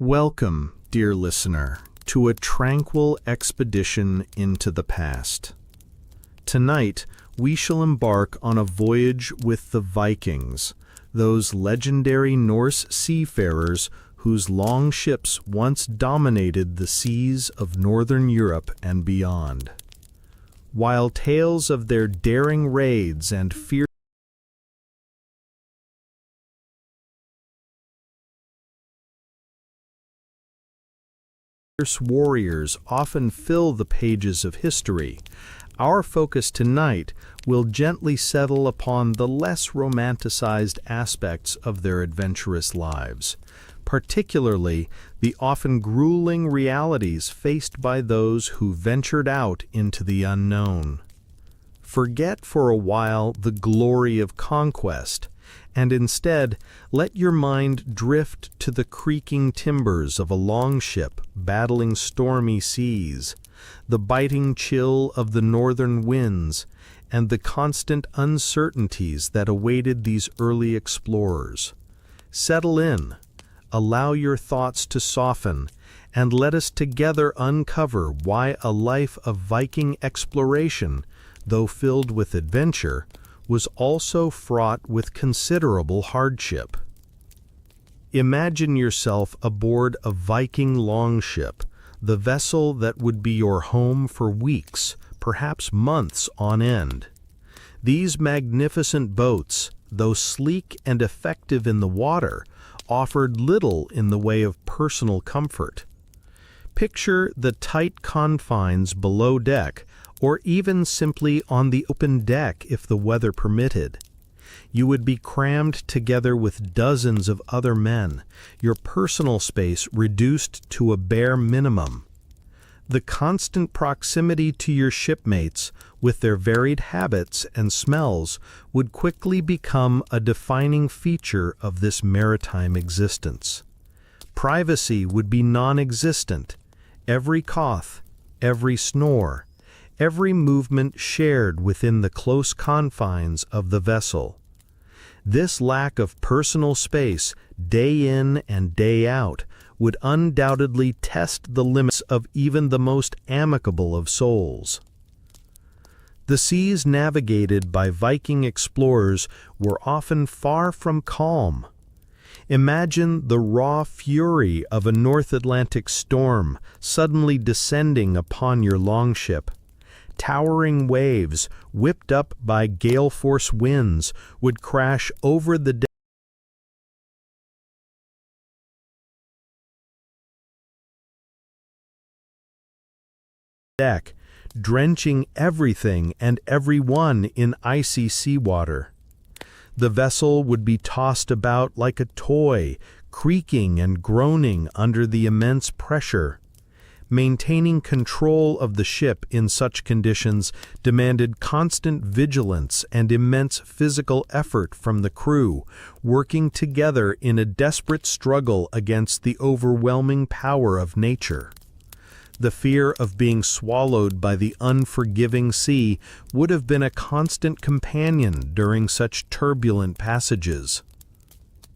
Welcome, dear listener, to a tranquil expedition into the past. Tonight, we shall embark on a voyage with the Vikings, those legendary Norse seafarers whose long ships once dominated the seas of northern Europe and beyond. While tales of their daring raids and fierce warriors often fill the pages of history, our focus tonight will gently settle upon the less romanticized aspects of their adventurous lives, particularly the often grueling realities faced by those who ventured out into the unknown. Forget for a while the glory of conquest, and instead let your mind drift to the creaking timbers of a longship battling stormy seas, the biting chill of the northern winds, and the constant uncertainties that awaited these early explorers. Settle in, allow your thoughts to soften, and let us together uncover why a life of Viking exploration, though filled with adventure, was also fraught with considerable hardship. Imagine yourself aboard a Viking longship, the vessel that would be your home for weeks, perhaps months on end. These magnificent boats, though sleek and effective in the water, offered little in the way of personal comfort. Picture the tight confines below deck, or even simply on the open deck if the weather permitted. You would be crammed together with dozens of other men, your personal space reduced to a bare minimum. The constant proximity to your shipmates, with their varied habits and smells, would quickly become a defining feature of this maritime existence. Privacy would be non-existent. Every cough, every snore, every movement shared within the close confines of the vessel. This lack of personal space, day in and day out, would undoubtedly test the limits of even the most amicable of souls. The seas navigated by Viking explorers were often far from calm. Imagine the raw fury of a North Atlantic storm suddenly descending upon your longship. Towering waves, whipped up by gale-force winds, would crash over the deck, drenching everything and everyone in icy seawater. The vessel would be tossed about like a toy, creaking and groaning under the immense pressure. Maintaining control of the ship in such conditions demanded constant vigilance and immense physical effort from the crew, working together in a desperate struggle against the overwhelming power of nature. The fear of being swallowed by the unforgiving sea would have been a constant companion during such turbulent passages.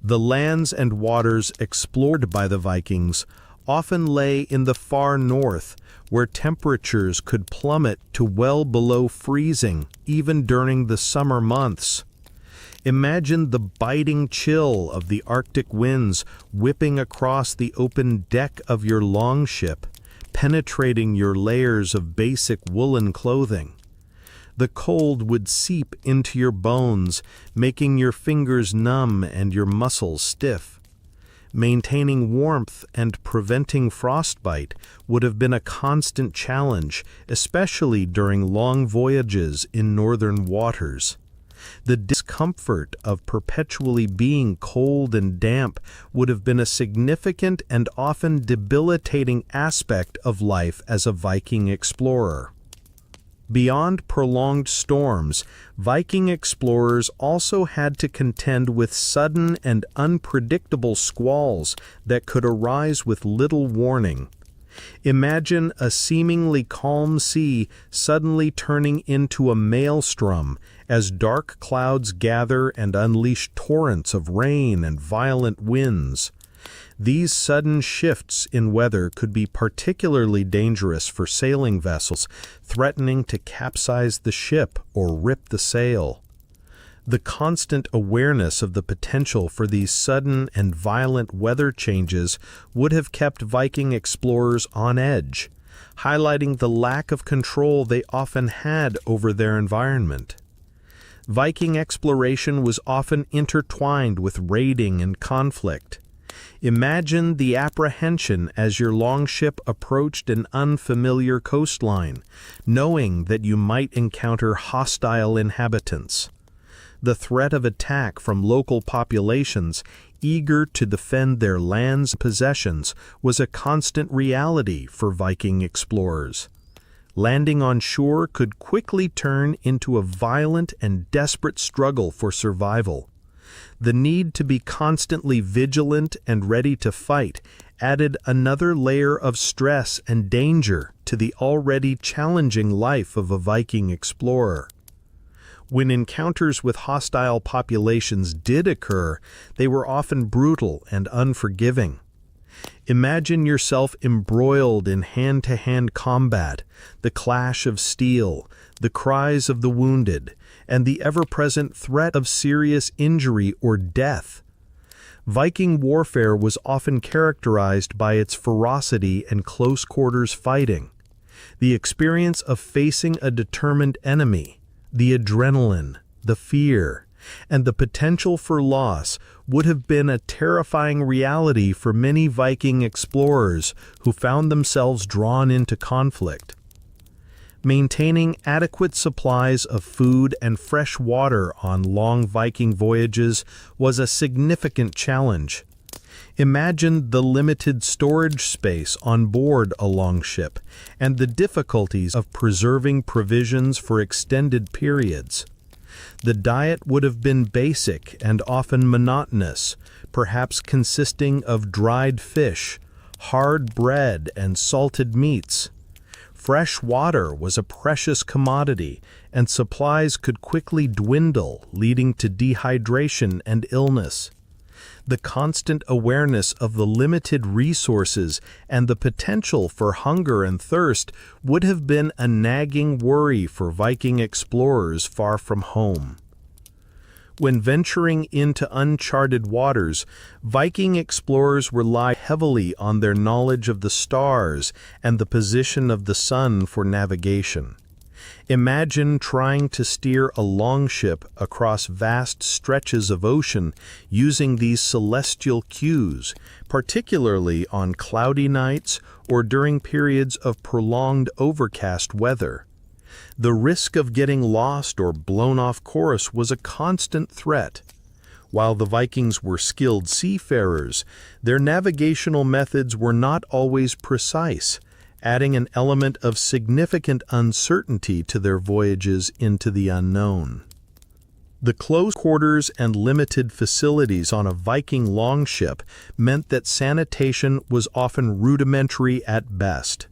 The lands and waters explored by the Vikings often lay in the far north, where temperatures could plummet to well below freezing, even during the summer months. Imagine the biting chill of the Arctic winds whipping across the open deck of your longship, penetrating your layers of basic woolen clothing. The cold would seep into your bones, making your fingers numb and your muscles stiff. Maintaining warmth and preventing frostbite would have been a constant challenge, especially during long voyages in northern waters. The discomfort of perpetually being cold and damp would have been a significant and often debilitating aspect of life as a Viking explorer. Beyond prolonged storms, Viking explorers also had to contend with sudden and unpredictable squalls that could arise with little warning. Imagine a seemingly calm sea suddenly turning into a maelstrom as dark clouds gather and unleash torrents of rain and violent winds. These sudden shifts in weather could be particularly dangerous for sailing vessels, threatening to capsize the ship or rip the sail. The constant awareness of the potential for these sudden and violent weather changes would have kept Viking explorers on edge, highlighting the lack of control they often had over their environment. Viking exploration was often intertwined with raiding and conflict. Imagine the apprehension as your longship approached an unfamiliar coastline, knowing that you might encounter hostile inhabitants. The threat of attack from local populations eager to defend their lands and possessions was a constant reality for Viking explorers. Landing on shore could quickly turn into a violent and desperate struggle for survival. The need to be constantly vigilant and ready to fight added another layer of stress and danger to the already challenging life of a Viking explorer. When encounters with hostile populations did occur, they were often brutal and unforgiving. Imagine yourself embroiled in hand-to-hand combat, the clash of steel, the cries of the wounded, and the ever-present threat of serious injury or death. Viking warfare was often characterized by its ferocity and close-quarters fighting. The experience of facing a determined enemy, the adrenaline, the fear, and the potential for loss would have been a terrifying reality for many Viking explorers who found themselves drawn into conflict. Maintaining adequate supplies of food and fresh water on long Viking voyages was a significant challenge. Imagine the limited storage space on board a longship and the difficulties of preserving provisions for extended periods. The diet would have been basic and often monotonous, perhaps consisting of dried fish, hard bread, and salted meats. Fresh water was a precious commodity, and supplies could quickly dwindle, leading to dehydration and illness. The constant awareness of the limited resources and the potential for hunger and thirst would have been a nagging worry for Viking explorers far from home. When venturing into uncharted waters, Viking explorers relied heavily on their knowledge of the stars and the position of the sun for navigation. Imagine trying to steer a longship across vast stretches of ocean using these celestial cues, particularly on cloudy nights or during periods of prolonged overcast weather. The risk of getting lost or blown off course was a constant threat. While the Vikings were skilled seafarers, their navigational methods were not always precise, adding an element of significant uncertainty to their voyages into the unknown. The close quarters and limited facilities on a Viking longship meant that sanitation was often rudimentary at best.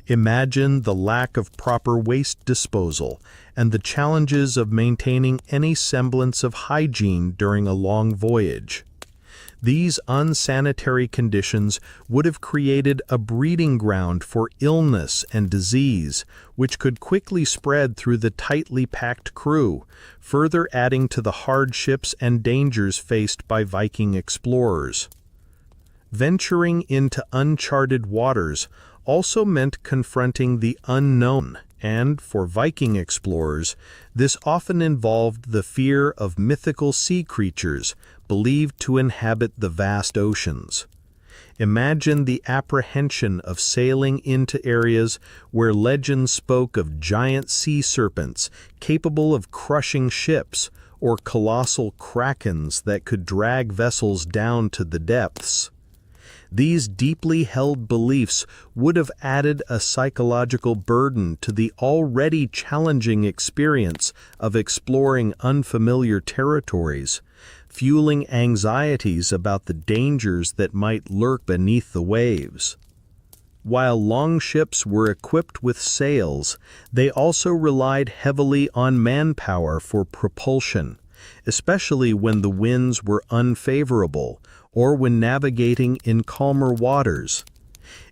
Imagine the lack of proper waste disposal and the challenges of maintaining any semblance of hygiene during a long voyage. These unsanitary conditions would have created a breeding ground for illness and disease, which could quickly spread through the tightly packed crew, further adding to the hardships and dangers faced by Viking explorers. Venturing into uncharted waters also meant confronting the unknown, and for Viking explorers, this often involved the fear of mythical sea creatures believed to inhabit the vast oceans. Imagine the apprehension of sailing into areas where legends spoke of giant sea serpents capable of crushing ships or colossal krakens that could drag vessels down to the depths. These deeply held beliefs would have added a psychological burden to the already challenging experience of exploring unfamiliar territories, fueling anxieties about the dangers that might lurk beneath the waves. While longships were equipped with sails, they also relied heavily on manpower for propulsion, especially when the winds were unfavorable or when navigating in calmer waters.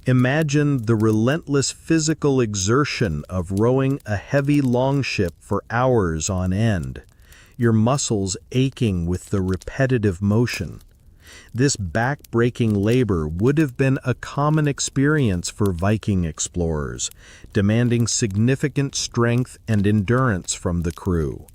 Imagine the relentless physical exertion of rowing a heavy longship for hours on end, your muscles aching with the repetitive motion. This back-breaking labor would have been a common experience for Viking explorers, demanding significant strength and endurance from the crew.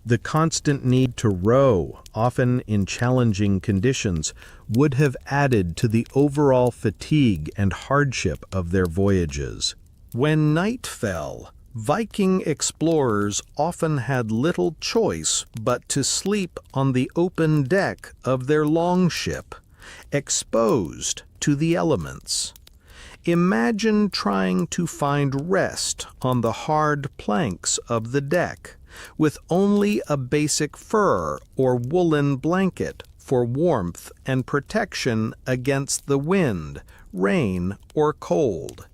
The constant need to row, often in challenging conditions, would have added to the overall fatigue and hardship of their voyages. When night fell, Viking explorers often had little choice but to sleep on the open deck of their longship, exposed to the elements. Imagine trying to find rest on the hard planks of the deck, with only a basic fur or woolen blanket for warmth and protection against the wind, rain, or cold.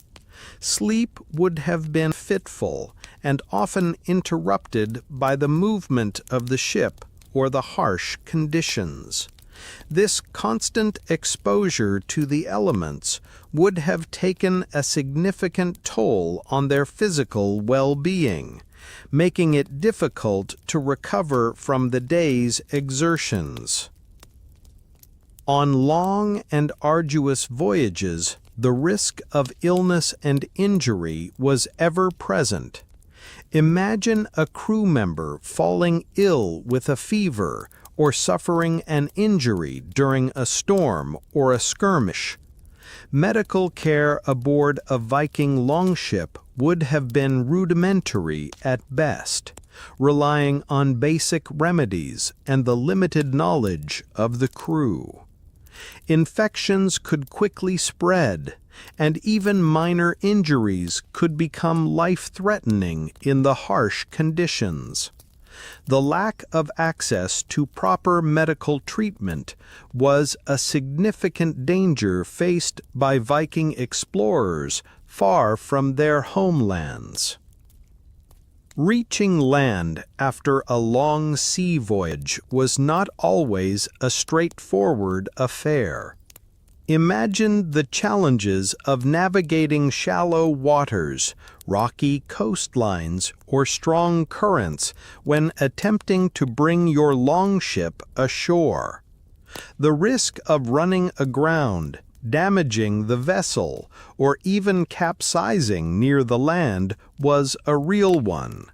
Sleep would have been fitful and often interrupted by the movement of the ship or the harsh conditions. This constant exposure to the elements would have taken a significant toll on their physical well-being, making it difficult to recover from the day's exertions. On long and arduous voyages, the risk of illness and injury was ever present. Imagine a crew member falling ill with a fever or suffering an injury during a storm or a skirmish. Medical care aboard a Viking longship would have been rudimentary at best, relying on basic remedies and the limited knowledge of the crew. Infections could quickly spread, and even minor injuries could become life-threatening in the harsh conditions. The lack of access to proper medical treatment was a significant danger faced by Viking explorers far from their homelands. Reaching land after a long sea voyage was not always a straightforward affair. Imagine the challenges of navigating shallow waters, rocky coastlines, or strong currents when attempting to bring your longship ashore. The risk of running aground, damaging the vessel, or even capsizing near the land was a real one.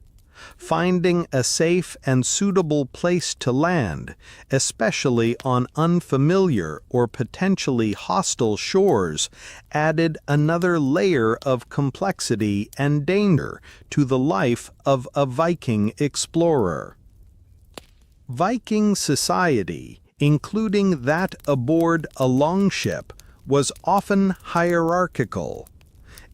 Finding a safe and suitable place to land, especially on unfamiliar or potentially hostile shores, added another layer of complexity and danger to the life of a Viking explorer. Viking society, including that aboard a longship, was often hierarchical.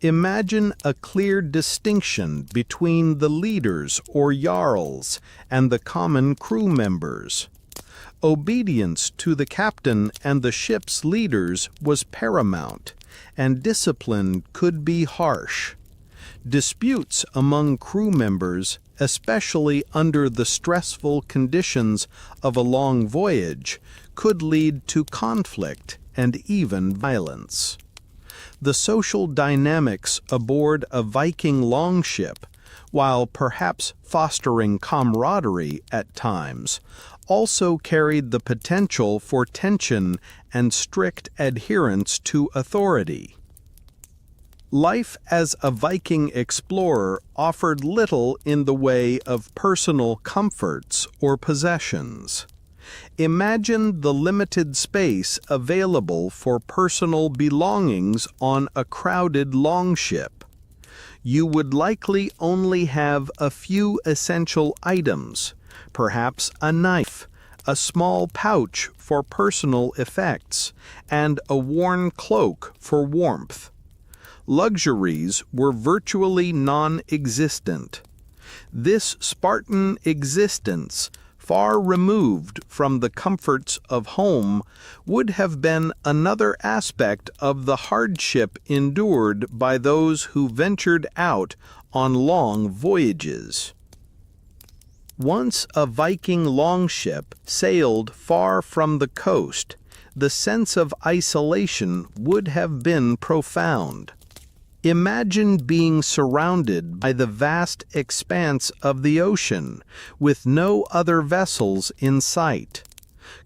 Imagine a clear distinction between the leaders or jarls and the common crew members. Obedience to the captain and the ship's leaders was paramount, and discipline could be harsh. Disputes among crew members, especially under the stressful conditions of a long voyage, could lead to conflict and even violence. The social dynamics aboard a Viking longship, while perhaps fostering camaraderie at times, also carried the potential for tension and strict adherence to authority. Life as a Viking explorer offered little in the way of personal comforts or possessions. Imagine the limited space available for personal belongings on a crowded longship. You would likely only have a few essential items, perhaps a knife, a small pouch for personal effects, and a worn cloak for warmth. Luxuries were virtually non-existent. This Spartan existence, far removed from the comforts of home, would have been another aspect of the hardship endured by those who ventured out on long voyages. Once a Viking longship sailed far from the coast, the sense of isolation would have been profound. Imagine being surrounded by the vast expanse of the ocean, with no other vessels in sight.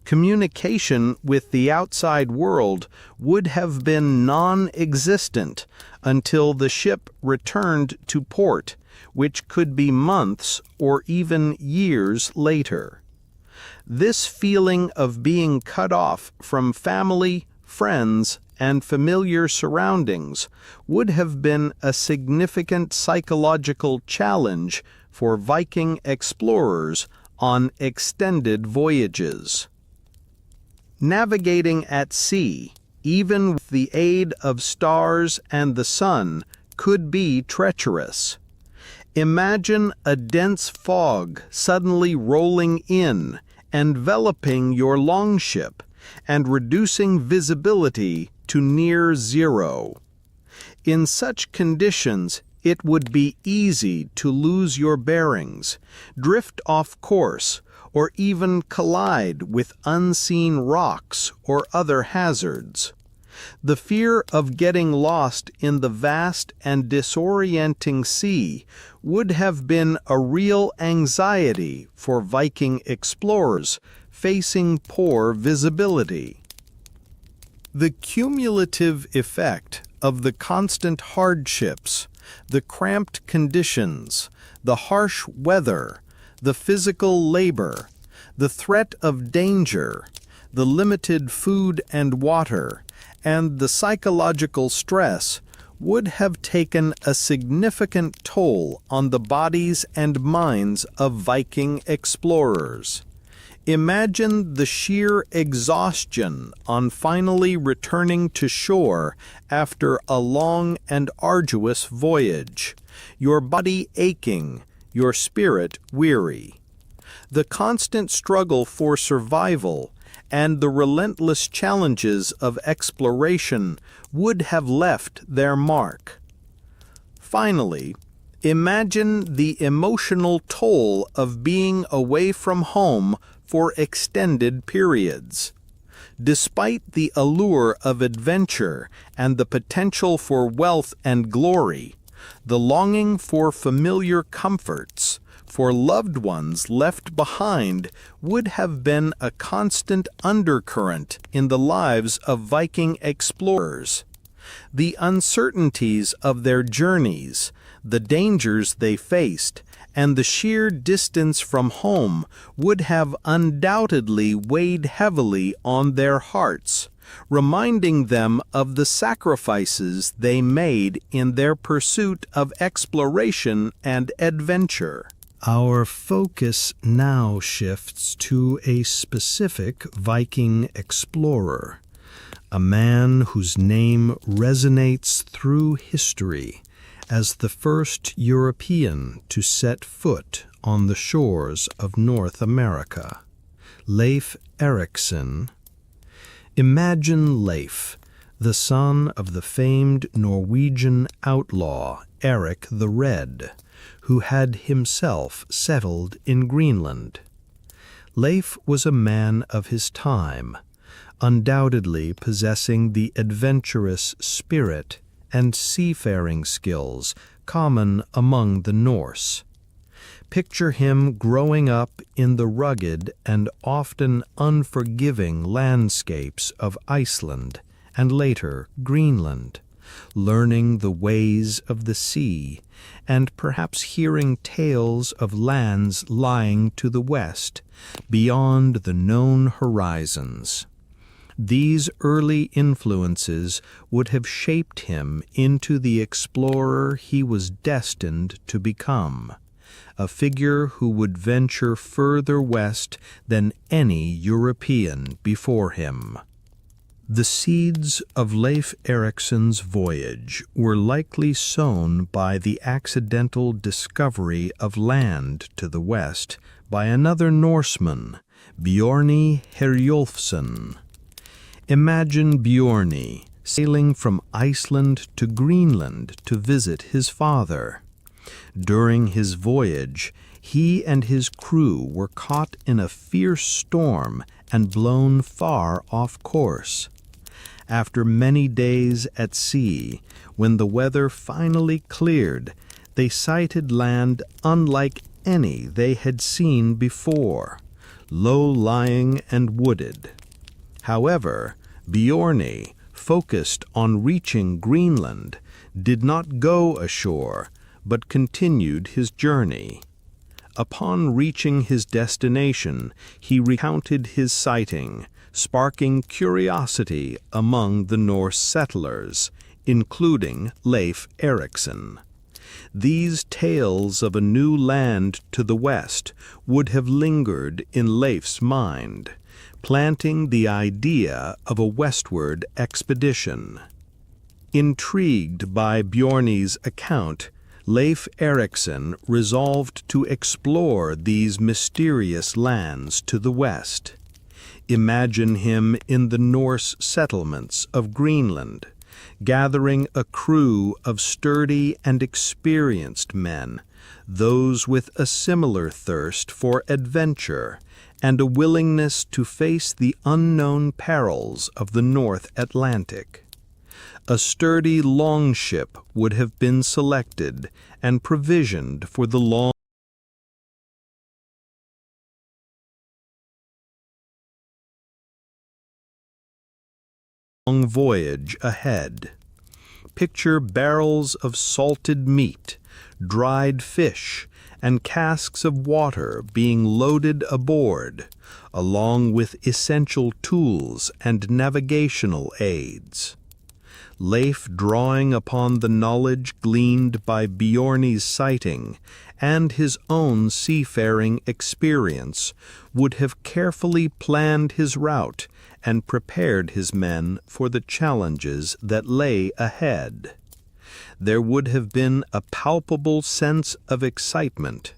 Communication with the outside world would have been non-existent until the ship returned to port, which could be months or even years later. This feeling of being cut off from family, friends, and familiar surroundings would have been a significant psychological challenge for Viking explorers on extended voyages. Navigating at sea, even with the aid of stars and the sun, could be treacherous. Imagine a dense fog suddenly rolling in, enveloping your longship, and reducing visibility to near zero. In such conditions, it would be easy to lose your bearings, drift off course, or even collide with unseen rocks or other hazards. The fear of getting lost in the vast and disorienting sea would have been a real anxiety for Viking explorers facing poor visibility. The cumulative effect of the constant hardships, the cramped conditions, the harsh weather, the physical labor, the threat of danger, the limited food and water, and the psychological stress would have taken a significant toll on the bodies and minds of Viking explorers. Imagine the sheer exhaustion on finally returning to shore after a long and arduous voyage, your body aching, your spirit weary. The constant struggle for survival and the relentless challenges of exploration would have left their mark. Finally, imagine the emotional toll of being away from home for extended periods. Despite the allure of adventure and the potential for wealth and glory, the longing for familiar comforts, for loved ones left behind, would have been a constant undercurrent in the lives of Viking explorers. The uncertainties of their journeys, the dangers they faced, and the sheer distance from home would have undoubtedly weighed heavily on their hearts, reminding them of the sacrifices they made in their pursuit of exploration and adventure. Our focus now shifts to a specific Viking explorer, a man whose name resonates through history as the first European to set foot on the shores of North America, Leif Erikson. Imagine Leif, the son of the famed Norwegian outlaw Erik the Red, who had himself settled in Greenland. Leif was a man of his time, undoubtedly possessing the adventurous spirit and seafaring skills common among the Norse. Picture him growing up in the rugged and often unforgiving landscapes of Iceland and later Greenland, learning the ways of the sea and perhaps hearing tales of lands lying to the west, beyond the known horizons. These early influences would have shaped him into the explorer he was destined to become, a figure who would venture further west than any European before him. The seeds of Leif Erikson's voyage were likely sown by the accidental discovery of land to the west by another Norseman, Bjarni Herjolfsson. Imagine Bjarni sailing from Iceland to Greenland to visit his father. During his voyage, he and his crew were caught in a fierce storm and blown far off course. After many days at sea, when the weather finally cleared, they sighted land unlike any they had seen before, low-lying and wooded. However, Bjarni, focused on reaching Greenland, did not go ashore, but continued his journey. Upon reaching his destination, he recounted his sighting, sparking curiosity among the Norse settlers, including Leif Erikson. These tales of a new land to the west would have lingered in Leif's mind, planting the idea of a westward expedition. Intrigued by Bjarni's account, Leif Erikson resolved to explore these mysterious lands to the west. Imagine him in the Norse settlements of Greenland, gathering a crew of sturdy and experienced men, those with a similar thirst for adventure and a willingness to face the unknown perils of the North Atlantic. A sturdy longship would have been selected and provisioned for the long voyage ahead. Picture barrels of salted meat, dried fish, and casks of water being loaded aboard, along with essential tools and navigational aids. Leif, drawing upon the knowledge gleaned by Bjarni's sighting and his own seafaring experience, would have carefully planned his route and prepared his men for the challenges that lay ahead. There would have been a palpable sense of excitement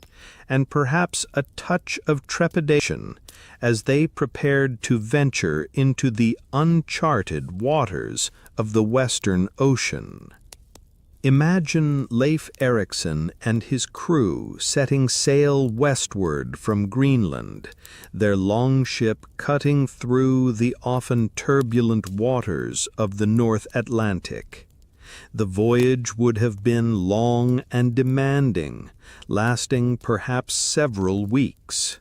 and perhaps a touch of trepidation as they prepared to venture into the uncharted waters of the Western Ocean. Imagine Leif Erikson and his crew setting sail westward from Greenland, their longship cutting through the often turbulent waters of the North Atlantic. The voyage would have been long and demanding, lasting perhaps several weeks.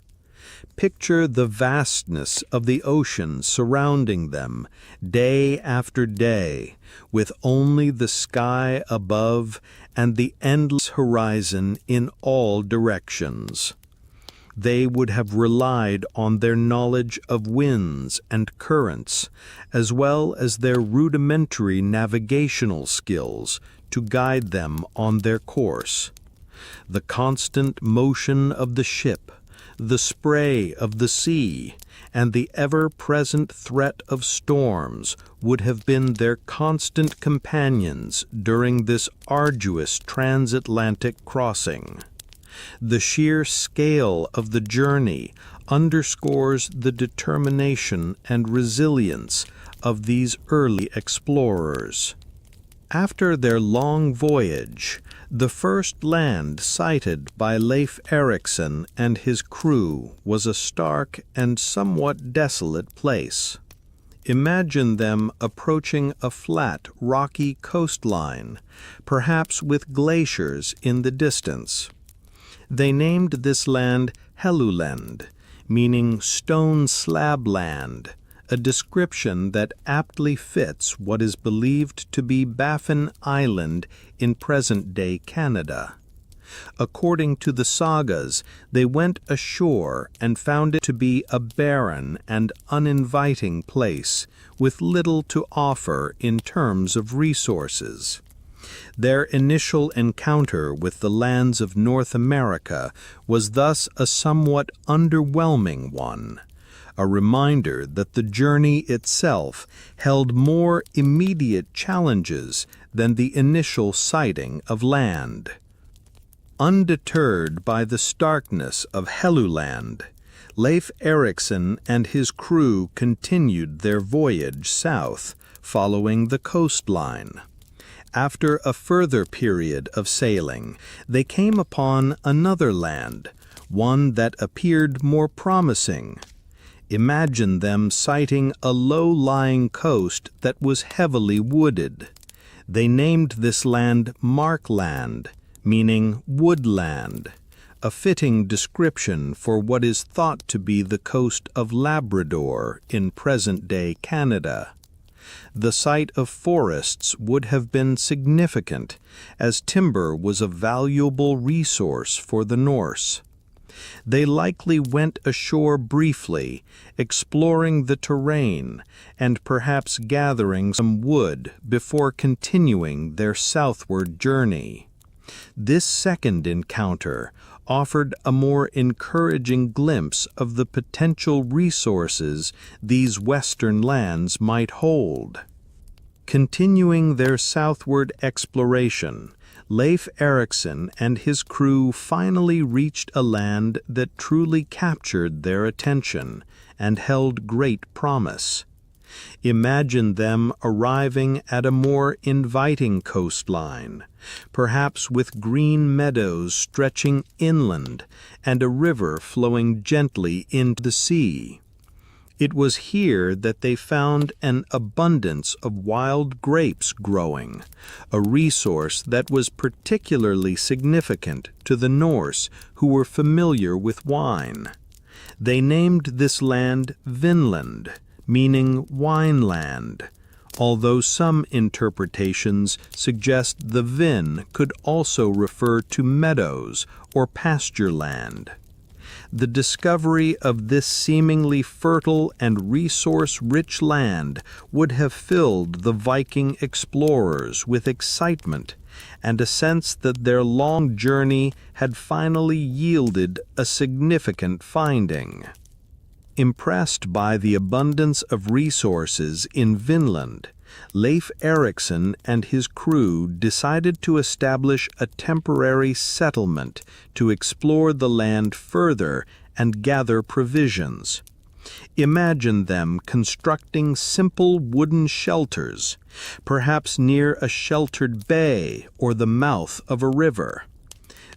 Picture the vastness of the ocean surrounding them, day after day, with only the sky above and the endless horizon in all directions. They would have relied on their knowledge of winds and currents, as well as their rudimentary navigational skills, to guide them on their course. The constant motion of the ship, the spray of the sea, and the ever-present threat of storms would have been their constant companions during this arduous transatlantic crossing. The sheer scale of the journey underscores the determination and resilience of these early explorers. After their long voyage, the first land sighted by Leif Erikson and his crew was a stark and somewhat desolate place. Imagine them approaching a flat, rocky coastline, perhaps with glaciers in the distance. They named this land Helluland, meaning stone slab land, a description that aptly fits what is believed to be Baffin Island in present-day Canada. According to the sagas, they went ashore and found it to be a barren and uninviting place, with little to offer in terms of resources. Their initial encounter with the lands of North America was thus a somewhat underwhelming one, a reminder that the journey itself held more immediate challenges than the initial sighting of land. Undeterred by the starkness of Helluland, Leif Erikson and his crew continued their voyage south, following the coastline. After a further period of sailing, they came upon another land, one that appeared more promising. Imagine them sighting a low-lying coast that was heavily wooded. They named this land Markland, meaning woodland, a fitting description for what is thought to be the coast of Labrador in present-day Canada. The sight of forests would have been significant, as timber was a valuable resource for the Norse. They likely went ashore briefly, exploring the terrain and perhaps gathering some wood before continuing their southward journey. This second encounter offered a more encouraging glimpse of the potential resources these western lands might hold. Continuing their southward exploration, Leif Erikson and his crew finally reached a land that truly captured their attention and held great promise. Imagine them arriving at a more inviting coastline, perhaps with green meadows stretching inland and a river flowing gently into the sea. It was here that they found an abundance of wild grapes growing, a resource that was particularly significant to the Norse who were familiar with wine. They named this land Vinland, meaning wineland, although some interpretations suggest the Vin could also refer to meadows or pasture land. The discovery of this seemingly fertile and resource-rich land would have filled the Viking explorers with excitement and a sense that their long journey had finally yielded a significant finding. Impressed by the abundance of resources in Vinland, Leif Erikson and his crew decided to establish a temporary settlement to explore the land further and gather provisions. Imagine them constructing simple wooden shelters, perhaps near a sheltered bay or the mouth of a river.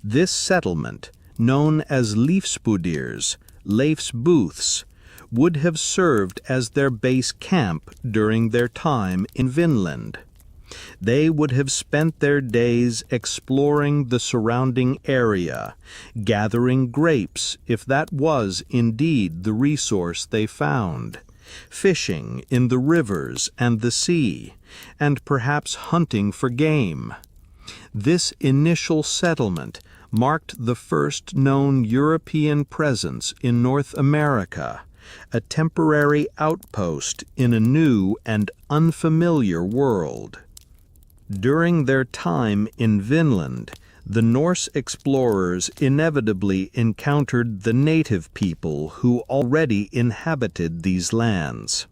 This settlement, known as Leifsbudirs, Leif's booths, would have served as their base camp during their time in Vinland. They would have spent their days exploring the surrounding area, gathering grapes if that was indeed the resource they found, fishing in the rivers and the sea, and perhaps hunting for game. This initial settlement marked the first known European presence in North America, a temporary outpost in a new and unfamiliar world. During their time in Vinland, the Norse explorers inevitably encountered the native people who already inhabited these lands.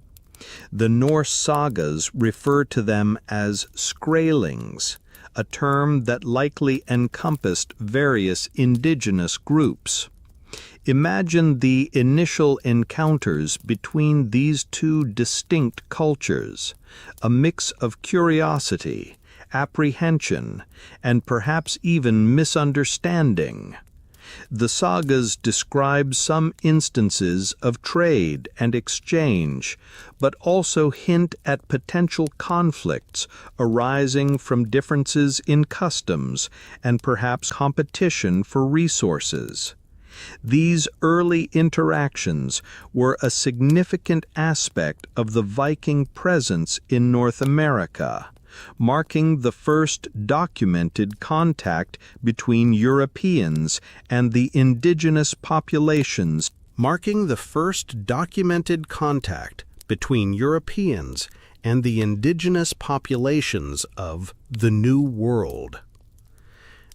The Norse sagas refer to them as skrælings, a term that likely encompassed various indigenous groups. Imagine the initial encounters between these two distinct cultures, a mix of curiosity, apprehension, and perhaps even misunderstanding. The sagas describe some instances of trade and exchange, but also hint at potential conflicts arising from differences in customs and perhaps competition for resources. These early interactions were a significant aspect of the Viking presence in North America, marking the first documented contact between Europeans and the indigenous populations, of the New World.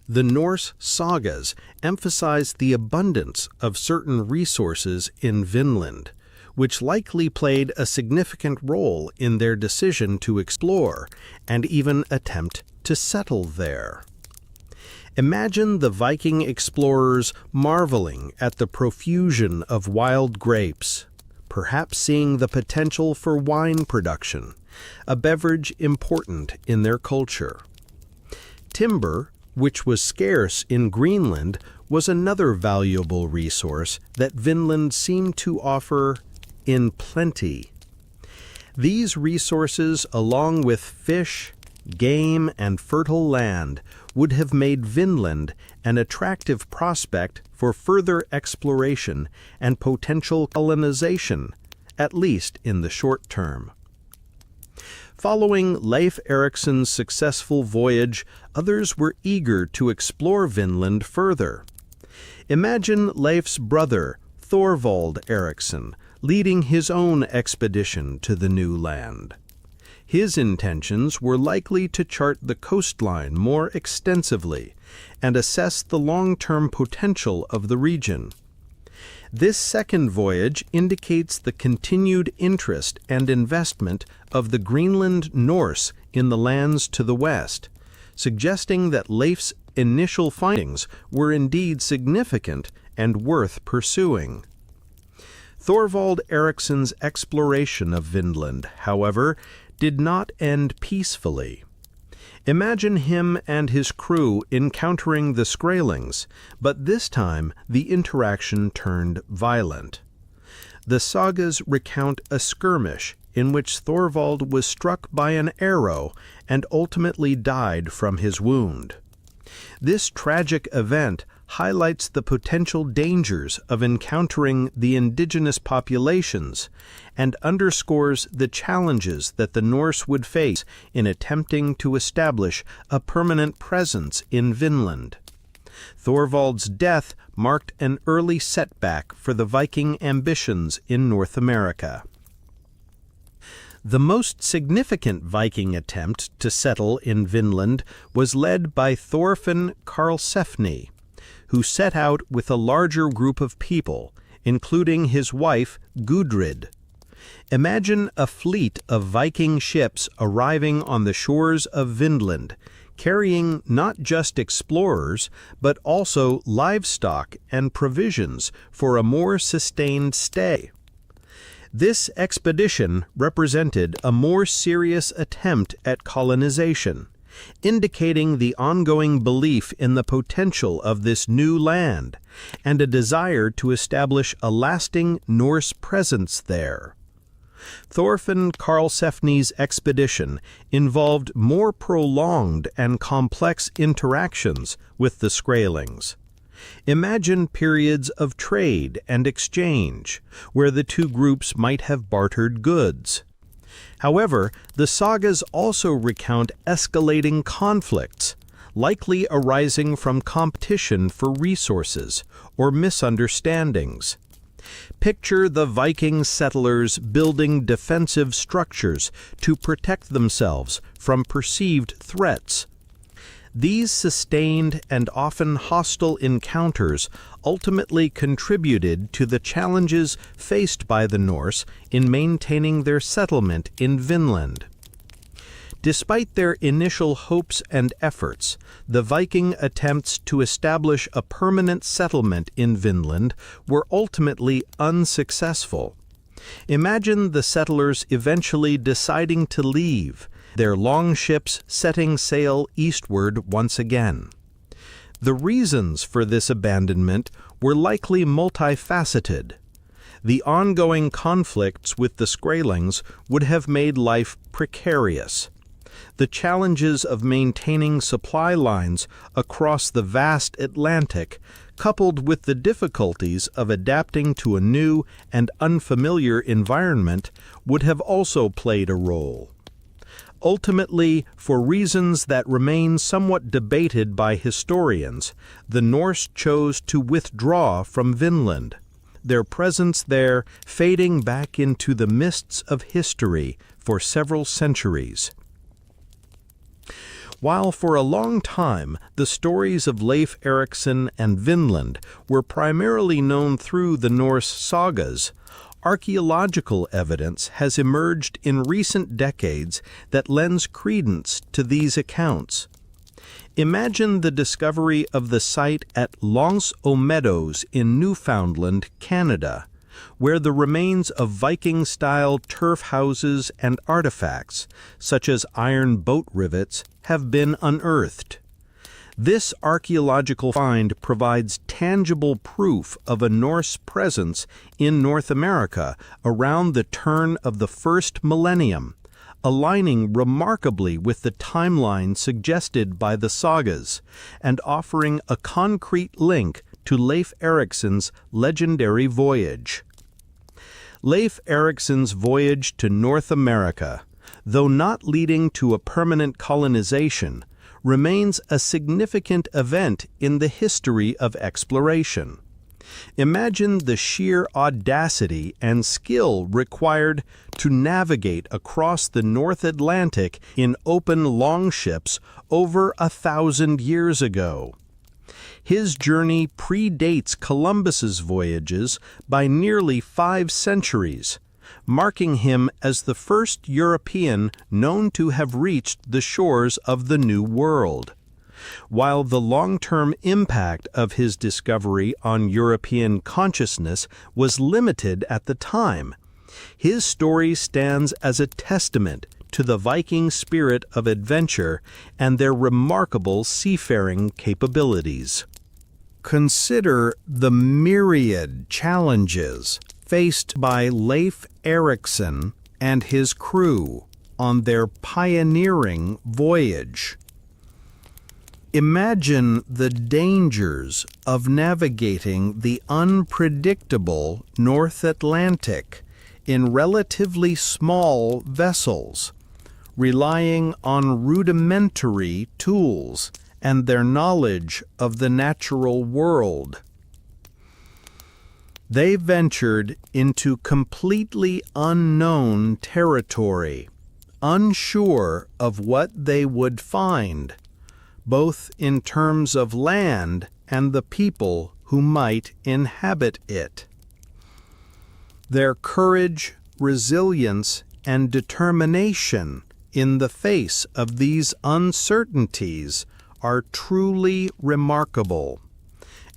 The Norse sagas emphasize the abundance of certain resources in Vinland, which likely played a significant role in their decision to explore and even attempt to settle there. Imagine the Viking explorers marveling at the profusion of wild grapes, perhaps seeing the potential for wine production, a beverage important in their culture. Timber, which was scarce in Greenland, was another valuable resource that Vinland seemed to offer in plenty. These resources, along with fish, game, and fertile land, would have made Vinland an attractive prospect for further exploration and potential colonization, at least in the short term. Following Leif Eriksson's successful voyage, others were eager to explore Vinland further. Imagine Leif's brother, Thorvald Eriksson, leading his own expedition to the new land. His intentions were likely to chart the coastline more extensively and assess the long-term potential of the region. This second voyage indicates the continued interest and investment of the Greenland Norse in the lands to the west, suggesting that Leif's initial findings were indeed significant and worth pursuing. Thorvald Eriksson's exploration of Vinland, however, did not end peacefully. Imagine him and his crew encountering the Skrælings, but this time the interaction turned violent. The sagas recount a skirmish in which Thorvald was struck by an arrow and ultimately died from his wound. This tragic event highlights the potential dangers of encountering the indigenous populations and underscores the challenges that the Norse would face in attempting to establish a permanent presence in Vinland. Thorvald's death marked an early setback for the Viking ambitions in North America. The most significant Viking attempt to settle in Vinland was led by Thorfinn Karlsefni, who set out with a larger group of people, including his wife Gudrid. Imagine a fleet of Viking ships arriving on the shores of Vinland, carrying not just explorers, but also livestock and provisions for a more sustained stay. This expedition represented a more serious attempt at colonization, indicating the ongoing belief in the potential of this new land and a desire to establish a lasting Norse presence there. Thorfinn Karlsefni's expedition involved more prolonged and complex interactions with the Skrælings. Imagine periods of trade and exchange, where the two groups might have bartered goods. However, the sagas also recount escalating conflicts, likely arising from competition for resources or misunderstandings. Picture the Viking settlers building defensive structures to protect themselves from perceived threats. These sustained and often hostile encounters ultimately contributed to the challenges faced by the Norse in maintaining their settlement in Vinland. Despite their initial hopes and efforts, the Viking attempts to establish a permanent settlement in Vinland were ultimately unsuccessful. Imagine the settlers eventually deciding to leave, their longships setting sail eastward once again. The reasons for this abandonment were likely multifaceted. The ongoing conflicts with the Skrælings would have made life precarious. The challenges of maintaining supply lines across the vast Atlantic, coupled with the difficulties of adapting to a new and unfamiliar environment, would have also played a role. Ultimately, for reasons that remain somewhat debated by historians, the Norse chose to withdraw from Vinland, their presence there fading back into the mists of history for several centuries. While for a long time the stories of Leif Erikson and Vinland were primarily known through the Norse sagas, archaeological evidence has emerged in recent decades that lends credence to these accounts. Imagine the discovery of the site at L'Anse aux Meadows in Newfoundland, Canada, where the remains of Viking-style turf houses and artifacts, such as iron boat rivets, have been unearthed. This archaeological find provides tangible proof of a Norse presence in North America around the turn of the first millennium, aligning remarkably with the timeline suggested by the sagas and offering a concrete link to Leif Erikson's legendary voyage. Leif Erikson's voyage to North America, though not leading to a permanent colonization, remains a significant event in the history of exploration. Imagine the sheer audacity and skill required to navigate across the North Atlantic in open longships over 1,000 years ago. His journey predates Columbus's voyages by nearly 5 centuries, marking him as the first European known to have reached the shores of the New World. While the long-term impact of his discovery on European consciousness was limited at the time, his story stands as a testament to the Viking spirit of adventure and their remarkable seafaring capabilities. Consider the myriad challenges faced by Leif Erikson and his crew on their pioneering voyage. Imagine the dangers of navigating the unpredictable North Atlantic in relatively small vessels, relying on rudimentary tools and their knowledge of the natural world. They ventured into completely unknown territory, unsure of what they would find, both in terms of land and the people who might inhabit it. Their courage, resilience, and determination in the face of these uncertainties are truly remarkable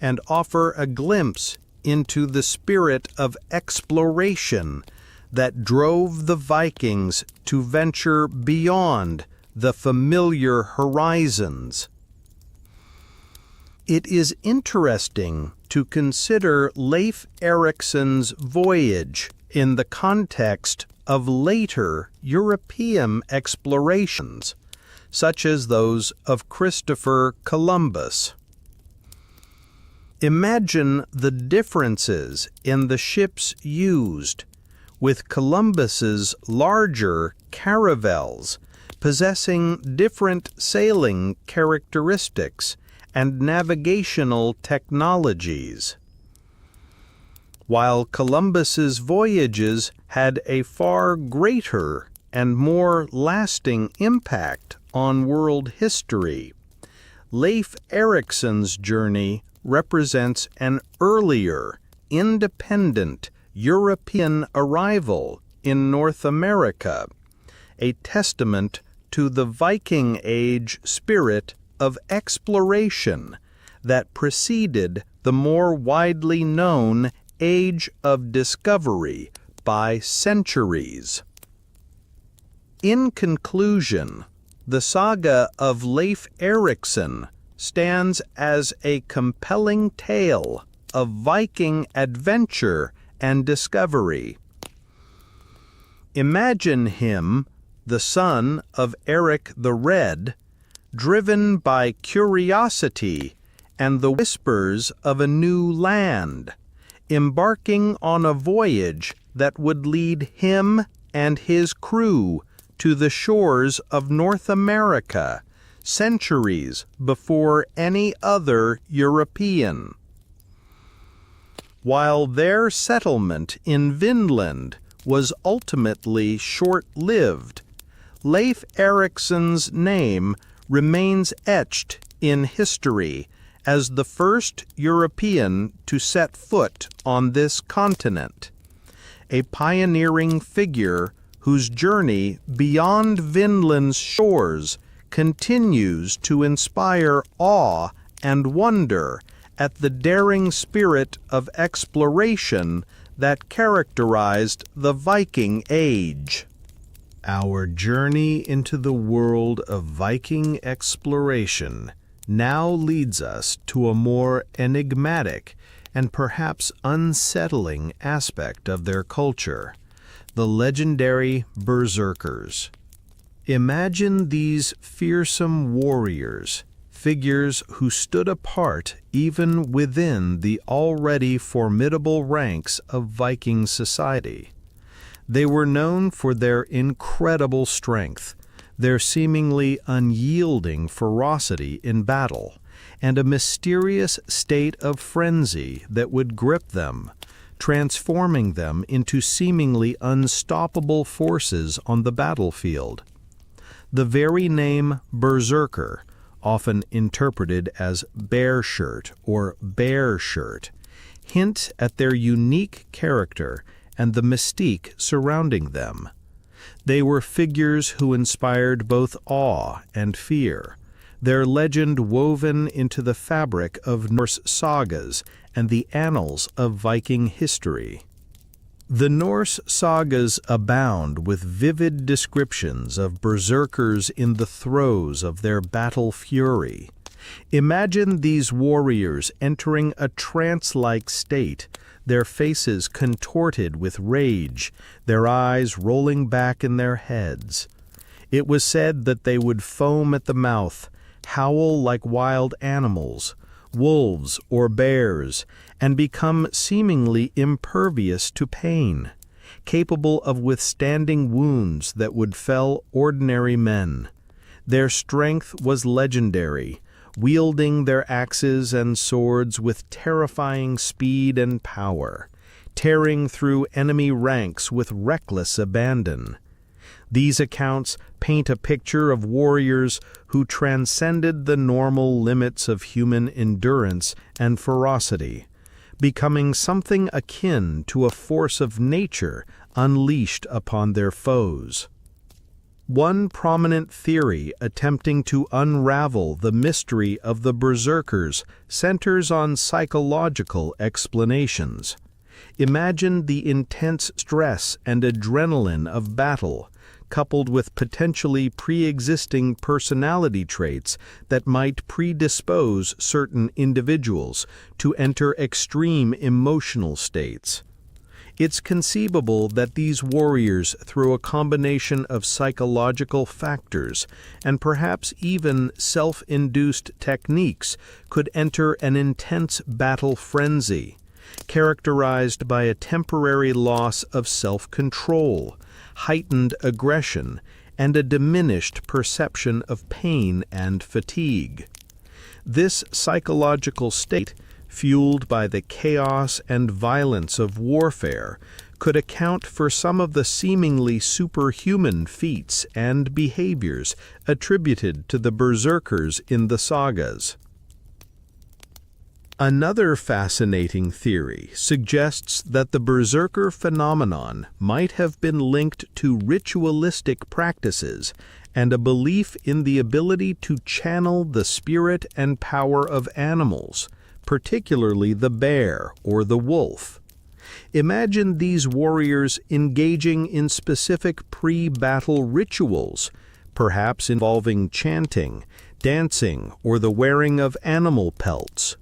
and offer a glimpse into the spirit of exploration that drove the Vikings to venture beyond the familiar horizons. It is interesting to consider Leif Erikson's voyage in the context of later European explorations, such as those of Christopher Columbus. Imagine the differences in the ships used, with Columbus's larger caravels possessing different sailing characteristics and navigational technologies. While Columbus's voyages had a far greater and more lasting impact on world history, Leif Erikson's journey represents an earlier, independent European arrival in North America, a testament to the Viking Age spirit of exploration that preceded the more widely known Age of Discovery by centuries. In conclusion, the saga of Leif Erikson stands as a compelling tale of Viking adventure and discovery. Imagine him, the son of Eric the Red, driven by curiosity and the whispers of a new land, embarking on a voyage that would lead him and his crew to the shores of North America, centuries before any other European. While their settlement in Vinland was ultimately short-lived, Leif Erikson's name remains etched in history as the first European to set foot on this continent, a pioneering figure whose journey beyond Vinland's shores continues to inspire awe and wonder at the daring spirit of exploration that characterized the Viking Age. Our journey into the world of Viking exploration now leads us to a more enigmatic and perhaps unsettling aspect of their culture, the legendary berserkers. Imagine these fearsome warriors, figures who stood apart even within the already formidable ranks of Viking society. They were known for their incredible strength, their seemingly unyielding ferocity in battle, and a mysterious state of frenzy that would grip them, transforming them into seemingly unstoppable forces on the battlefield. The very name berserker, often interpreted as bear shirt or bear shirt, hint at their unique character and the mystique surrounding them. They were figures who inspired both awe and fear, their legend woven into the fabric of Norse sagas and the annals of Viking history. The Norse sagas abound with vivid descriptions of berserkers in the throes of their battle fury. Imagine these warriors entering a trance-like state, their faces contorted with rage, their eyes rolling back in their heads. It was said that they would foam at the mouth, howl like wild animals, wolves or bears, and become seemingly impervious to pain, capable of withstanding wounds that would fell ordinary men. Their strength was legendary, wielding their axes and swords with terrifying speed and power, tearing through enemy ranks with reckless abandon. These accounts paint a picture of warriors who transcended the normal limits of human endurance and ferocity, becoming something akin to a force of nature unleashed upon their foes. One prominent theory attempting to unravel the mystery of the berserkers centers on psychological explanations. Imagine the intense stress and adrenaline of battle, coupled with potentially pre-existing personality traits that might predispose certain individuals to enter extreme emotional states. It's conceivable that these warriors, through a combination of psychological factors and perhaps even self-induced techniques, could enter an intense battle frenzy, characterized by a temporary loss of self-control, heightened aggression, and a diminished perception of pain and fatigue. This psychological state, fueled by the chaos and violence of warfare, could account for some of the seemingly superhuman feats and behaviors attributed to the berserkers in the sagas. Another fascinating theory suggests that the berserker phenomenon might have been linked to ritualistic practices and a belief in the ability to channel the spirit and power of animals, particularly the bear or the wolf. Imagine these warriors engaging in specific pre-battle rituals, perhaps involving chanting, dancing, or the wearing of animal pelts.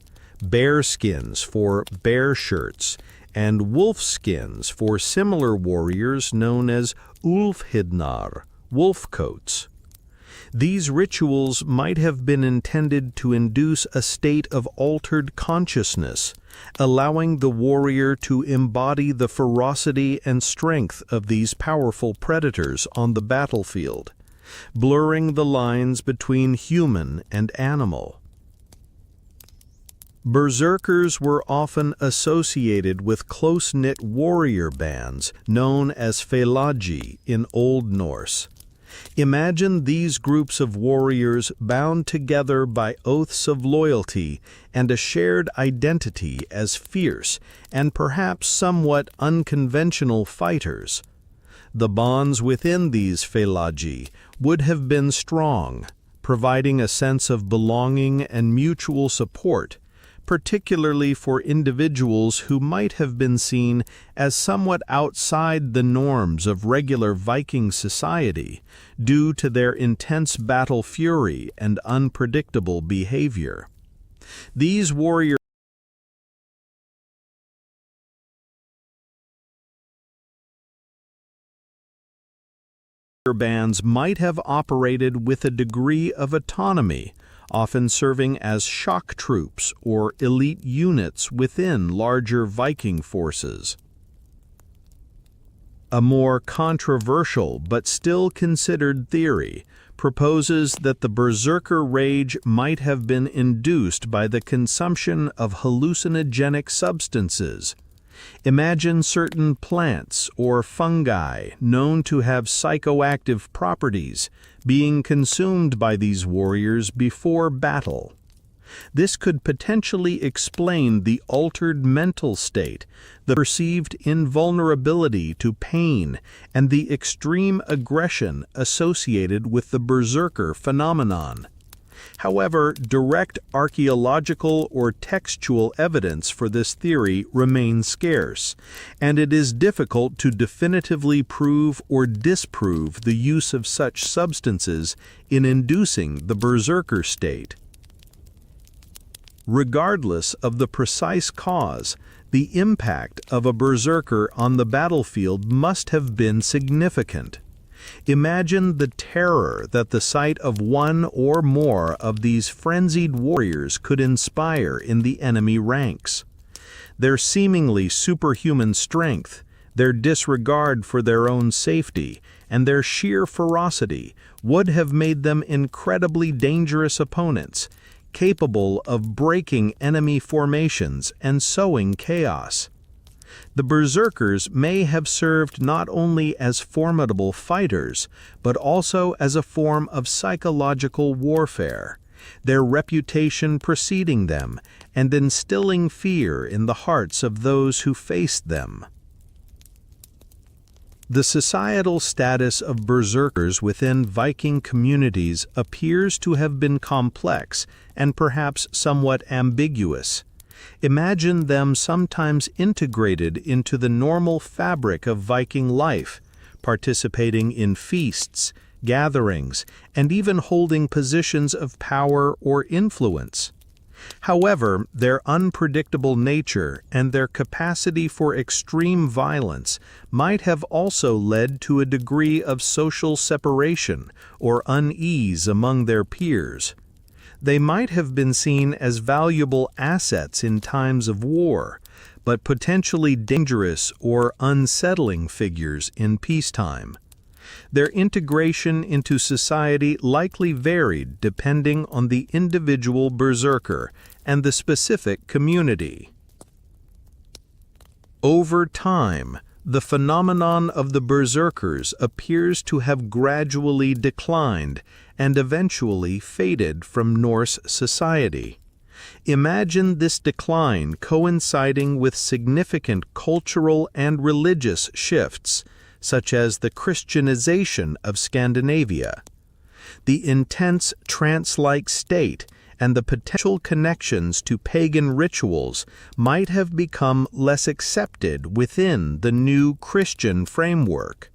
Bear skins for bear shirts, and wolf skins for similar warriors known as ulfhidnar, wolf coats. These rituals might have been intended to induce a state of altered consciousness, allowing the warrior to embody the ferocity and strength of these powerful predators on the battlefield, blurring the lines between human and animal. Berserkers were often associated with close-knit warrior bands known as felagi in Old Norse. Imagine these groups of warriors bound together by oaths of loyalty and a shared identity as fierce and perhaps somewhat unconventional fighters. The bonds within these felagi would have been strong, providing a sense of belonging and mutual support, particularly for individuals who might have been seen as somewhat outside the norms of regular Viking society due to their intense battle fury and unpredictable behavior. These warrior bands might have operated with a degree of autonomy, often serving as shock troops or elite units within larger Viking forces. A more controversial but still considered theory proposes that the berserker rage might have been induced by the consumption of hallucinogenic substances. Imagine certain plants or fungi known to have psychoactive properties being consumed by these warriors before battle. This could potentially explain the altered mental state, the perceived invulnerability to pain, and the extreme aggression associated with the berserker phenomenon. However, direct archaeological or textual evidence for this theory remains scarce, and it is difficult to definitively prove or disprove the use of such substances in inducing the berserker state. Regardless of the precise cause, the impact of a berserker on the battlefield must have been significant. Imagine the terror that the sight of one or more of these frenzied warriors could inspire in the enemy ranks. Their seemingly superhuman strength, their disregard for their own safety, and their sheer ferocity would have made them incredibly dangerous opponents, capable of breaking enemy formations and sowing chaos. The berserkers may have served not only as formidable fighters, but also as a form of psychological warfare, their reputation preceding them and instilling fear in the hearts of those who faced them. The societal status of berserkers within Viking communities appears to have been complex and perhaps somewhat ambiguous. Imagine them sometimes integrated into the normal fabric of Viking life, participating in feasts, gatherings, and even holding positions of power or influence. However, their unpredictable nature and their capacity for extreme violence might have also led to a degree of social separation or unease among their peers. They might have been seen as valuable assets in times of war, but potentially dangerous or unsettling figures in peacetime. Their integration into society likely varied depending on the individual berserker and the specific community. Over time, the phenomenon of the berserkers appears to have gradually declined and eventually faded from Norse society. Imagine this decline coinciding with significant cultural and religious shifts, such as the Christianization of Scandinavia. The intense trance-like state and the potential connections to pagan rituals might have become less accepted within the new Christian framework.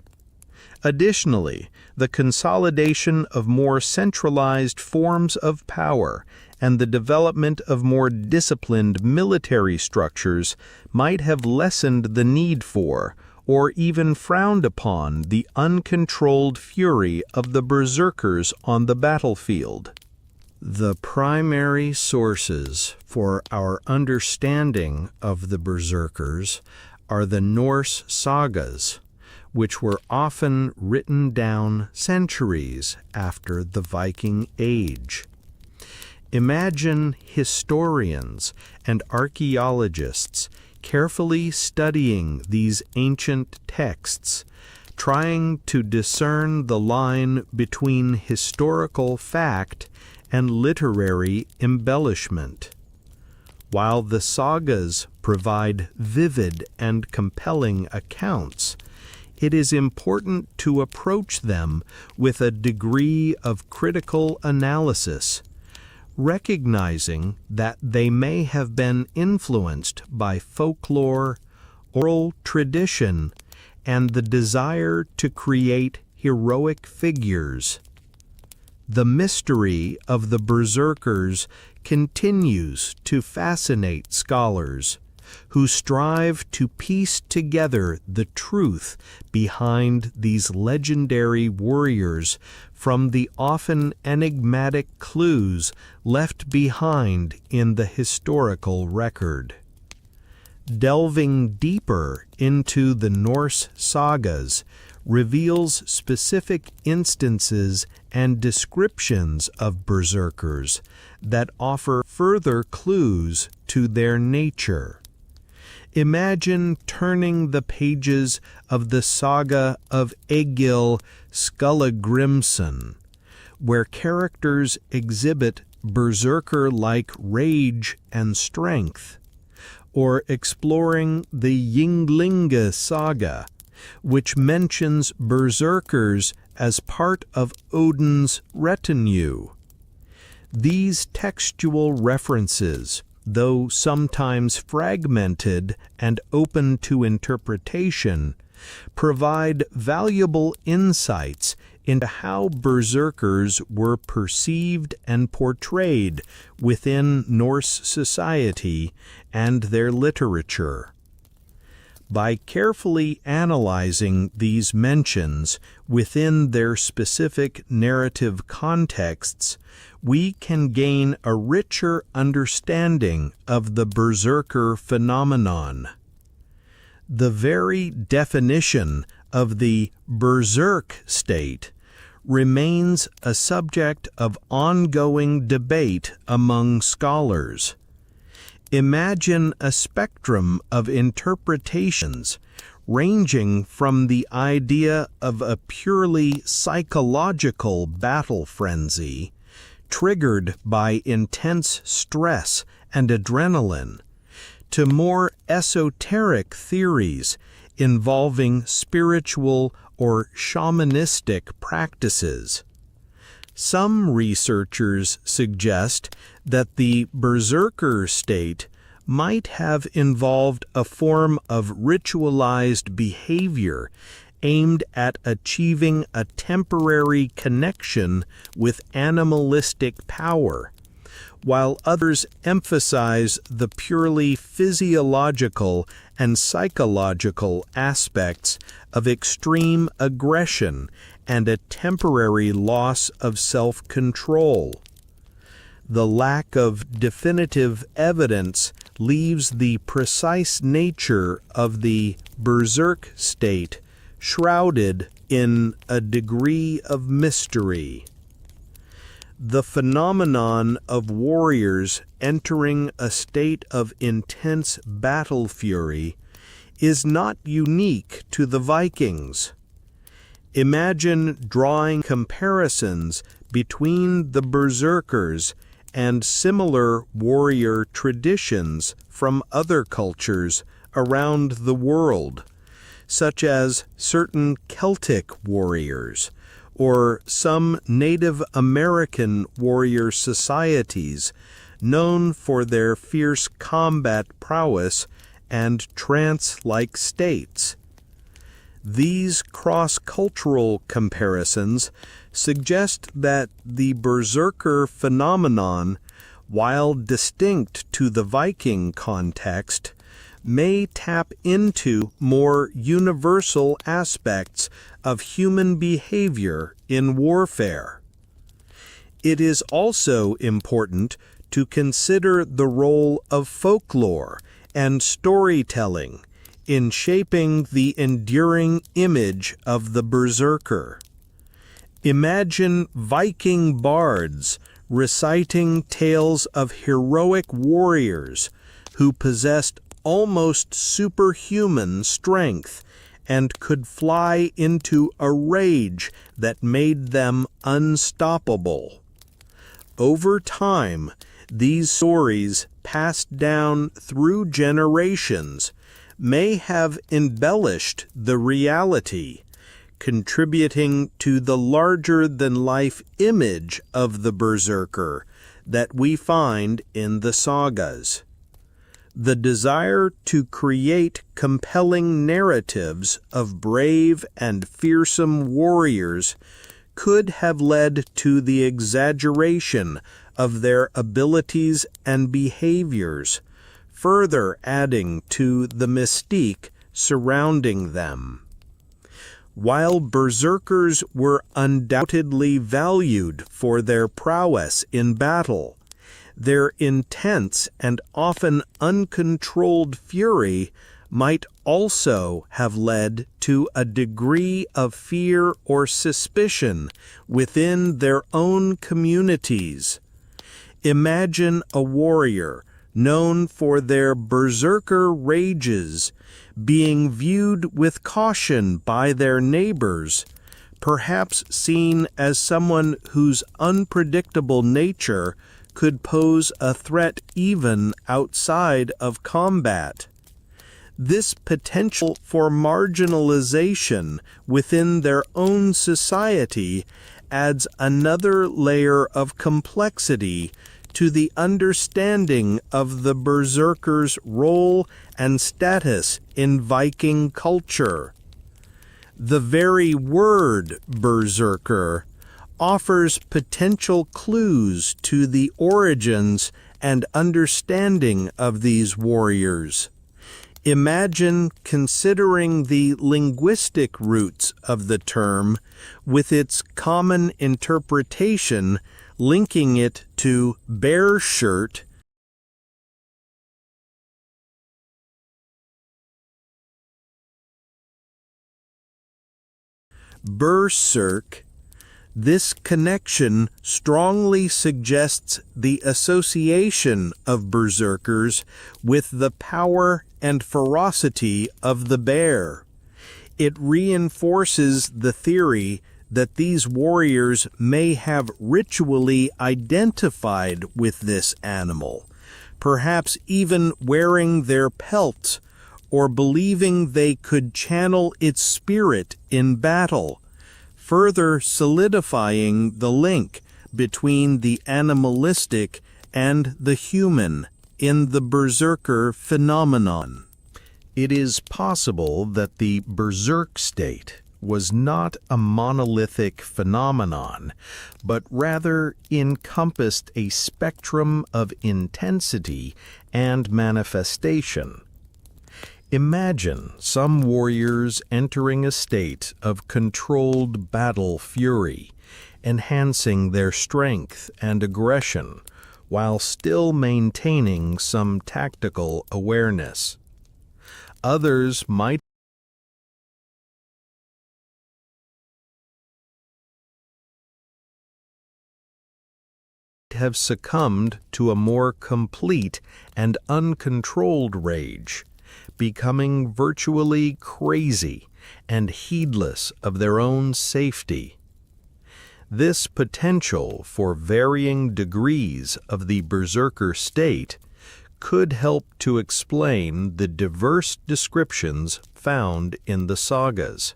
Additionally, the consolidation of more centralized forms of power and the development of more disciplined military structures might have lessened the need for, or even frowned upon, the uncontrolled fury of the berserkers on the battlefield. The primary sources for our understanding of the berserkers are the Norse sagas, which were often written down centuries after the Viking Age. Imagine historians and archaeologists carefully studying these ancient texts, trying to discern the line between historical fact and literary embellishment. While the sagas provide vivid and compelling accounts, it is important to approach them with a degree of critical analysis, recognizing that they may have been influenced by folklore, oral tradition, and the desire to create heroic figures. The mystery of the berserkers continues to fascinate scholars who strive to piece together the truth behind these legendary warriors from the often enigmatic clues left behind in the historical record. Delving deeper into the Norse sagas reveals specific instances and descriptions of berserkers that offer further clues to their nature. Imagine turning the pages of the saga of Egil Skallagrimsson, where characters exhibit berserker-like rage and strength, or exploring the Ynglinga saga, which mentions berserkers as part of Odin's retinue. These textual references, though sometimes fragmented and open to interpretation, provide valuable insights into how berserkers were perceived and portrayed within Norse society and their literature. By carefully analyzing these mentions within their specific narrative contexts, we can gain a richer understanding of the berserker phenomenon. The very definition of the berserk state remains a subject of ongoing debate among scholars. Imagine a spectrum of interpretations ranging from the idea of a purely psychological battle frenzy triggered by intense stress and adrenaline, to more esoteric theories involving spiritual or shamanistic practices. Some researchers suggest that the berserker state might have involved a form of ritualized behavior aimed at achieving a temporary connection with animalistic power, while others emphasize the purely physiological and psychological aspects of extreme aggression and a temporary loss of self-control. The lack of definitive evidence leaves the precise nature of the berserk state shrouded in a degree of mystery. The phenomenon of warriors entering a state of intense battle fury is not unique to the Vikings. Imagine drawing comparisons between the berserkers and similar warrior traditions from other cultures around the world, such as certain Celtic warriors or some Native American warrior societies known for their fierce combat prowess and trance-like states. These cross-cultural comparisons suggest that the berserker phenomenon, while distinct to the Viking context, may tap into more universal aspects of human behavior in warfare. It is also important to consider the role of folklore and storytelling in shaping the enduring image of the berserker. Imagine Viking bards reciting tales of heroic warriors who possessed almost superhuman strength and could fly into a rage that made them unstoppable. Over time, these stories, passed down through generations, may have embellished the reality, contributing to the larger-than-life image of the berserker that we find in the sagas. The desire to create compelling narratives of brave and fearsome warriors could have led to the exaggeration of their abilities and behaviors, further adding to the mystique surrounding them. While berserkers were undoubtedly valued for their prowess in battle, their intense and often uncontrolled fury might also have led to a degree of fear or suspicion within their own communities. Imagine a warrior known for their berserker rages being viewed with caution by their neighbors, perhaps seen as someone whose unpredictable nature could pose a threat even outside of combat. This potential for marginalization within their own society adds another layer of complexity to the understanding of the berserker's role and status in Viking culture. The very word berserker offers potential clues to the origins and understanding of these warriors. Imagine considering the linguistic roots of the term with its common interpretation, linking it to bear shirt, berserk. This connection strongly suggests the association of berserkers with the power and ferocity of the bear. It reinforces the theory that these warriors may have ritually identified with this animal, perhaps even wearing their pelts or believing they could channel its spirit in battle, further solidifying the link between the animalistic and the human in the berserker phenomenon. It is possible that the berserk state was not a monolithic phenomenon, but rather encompassed a spectrum of intensity and manifestation. Imagine some warriors entering a state of controlled battle fury, enhancing their strength and aggression, while still maintaining some tactical awareness. Others might have succumbed to a more complete and uncontrolled rage, becoming virtually crazy and heedless of their own safety. This potential for varying degrees of the berserker state could help to explain the diverse descriptions found in the sagas.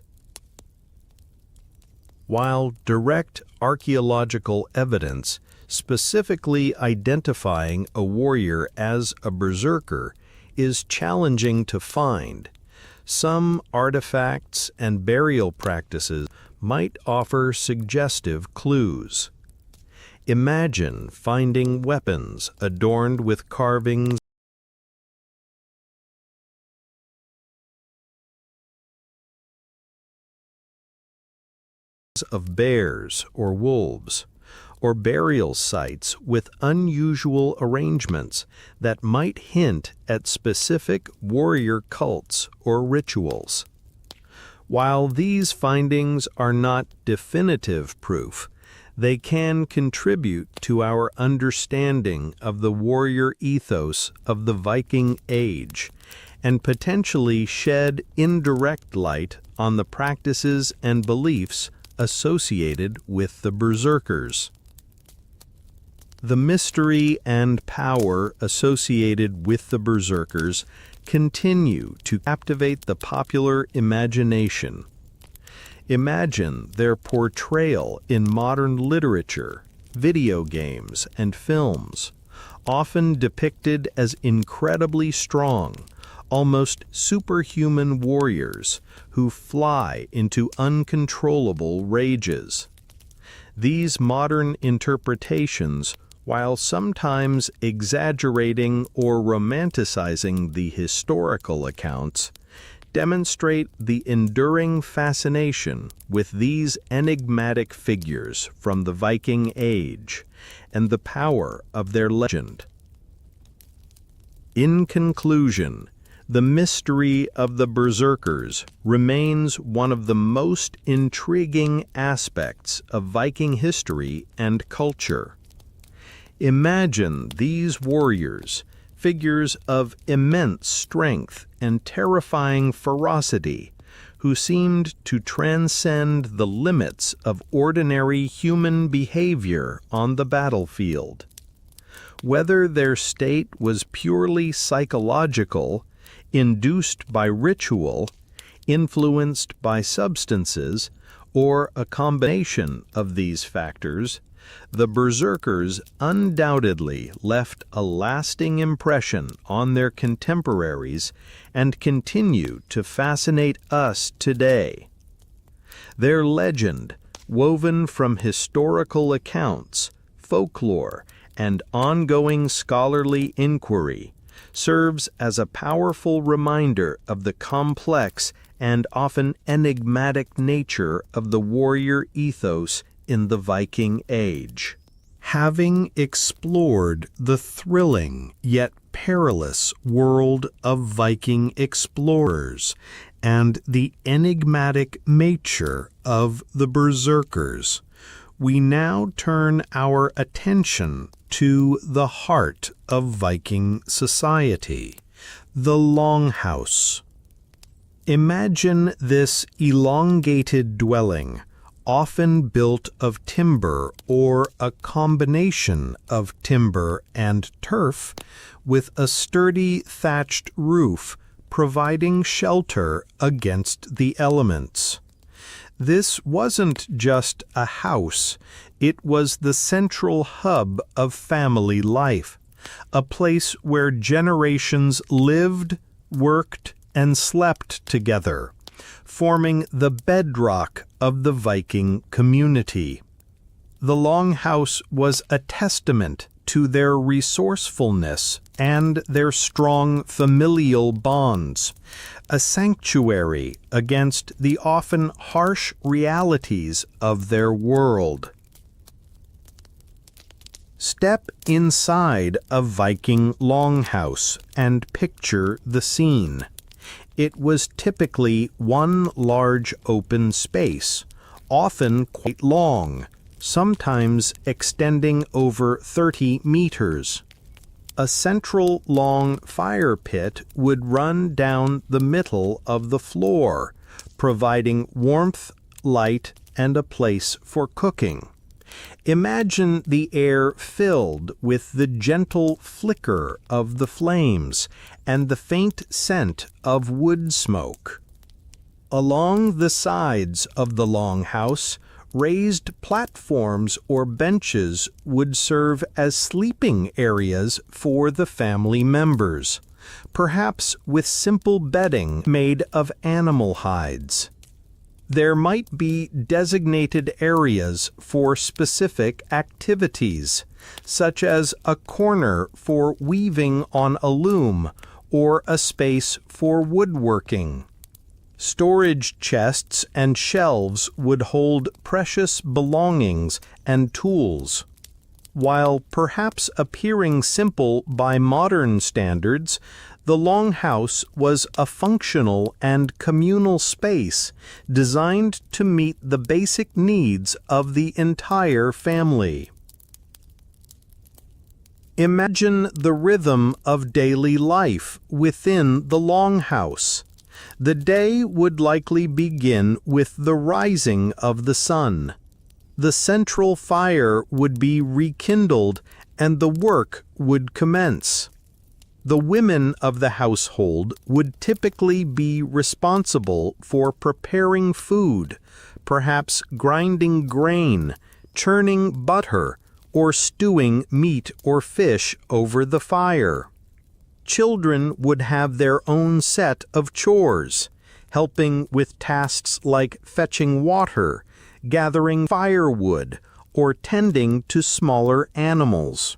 While direct archaeological evidence specifically identifying a warrior as a berserker is challenging to find, some artifacts and burial practices might offer suggestive clues. Imagine finding weapons adorned with carvings of bears or wolves, or burial sites with unusual arrangements that might hint at specific warrior cults or rituals. While these findings are not definitive proof, they can contribute to our understanding of the warrior ethos of the Viking Age and potentially shed indirect light on the practices and beliefs associated with the berserkers. The mystery and power associated with the berserkers continue to captivate the popular imagination. Imagine their portrayal in modern literature, video games, and films, often depicted as incredibly strong, almost superhuman warriors who fly into uncontrollable rages. These modern interpretations, while sometimes exaggerating or romanticizing the historical accounts, demonstrate the enduring fascination with these enigmatic figures from the Viking Age and the power of their legend. In conclusion, the mystery of the Berserkers remains one of the most intriguing aspects of Viking history and culture. Imagine these warriors, figures of immense strength and terrifying ferocity, who seemed to transcend the limits of ordinary human behavior on the battlefield. Whether their state was purely psychological, induced by ritual, influenced by substances, or a combination of these factors, the Berserkers undoubtedly left a lasting impression on their contemporaries and continue to fascinate us today. Their legend, woven from historical accounts, folklore, and ongoing scholarly inquiry, serves as a powerful reminder of the complex and often enigmatic nature of the warrior ethos in the Viking Age. Having explored the thrilling yet perilous world of Viking explorers and the enigmatic nature of the Berserkers, we now turn our attention to the heart of Viking society, the Longhouse. Imagine this elongated dwelling, often built of timber or a combination of timber and turf, with a sturdy thatched roof providing shelter against the elements. This wasn't just a house, it was the central hub of family life, a place where generations lived, worked, and slept together, forming the bedrock of the Viking community. The Longhouse was a testament to their resourcefulness and their strong familial bonds, a sanctuary against the often harsh realities of their world. Step inside a Viking longhouse and picture the scene. It was typically one large open space, often quite long, sometimes extending over 30 meters. A central long fire pit would run down the middle of the floor, providing warmth, light, and a place for cooking. Imagine the air filled with the gentle flicker of the flames and the faint scent of wood smoke. Along the sides of the longhouse, raised platforms or benches would serve as sleeping areas for the family members, perhaps with simple bedding made of animal hides. There might be designated areas for specific activities, such as a corner for weaving on a loom or a space for woodworking. Storage chests and shelves would hold precious belongings and tools. While perhaps appearing simple by modern standards, the longhouse was a functional and communal space designed to meet the basic needs of the entire family. Imagine the rhythm of daily life within the longhouse. The day would likely begin with the rising of the sun. The central fire would be rekindled and the work would commence. The women of the household would typically be responsible for preparing food, perhaps grinding grain, churning butter, or stewing meat or fish over the fire. Children would have their own set of chores, helping with tasks like fetching water, gathering firewood, or tending to smaller animals.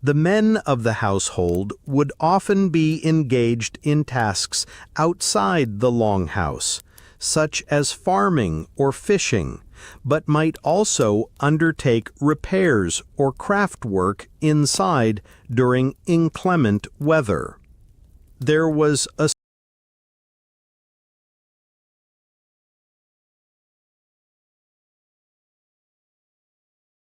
The men of the household would often be engaged in tasks outside the longhouse, such as farming or fishing, but might also undertake repairs or craft work inside during inclement weather. There was a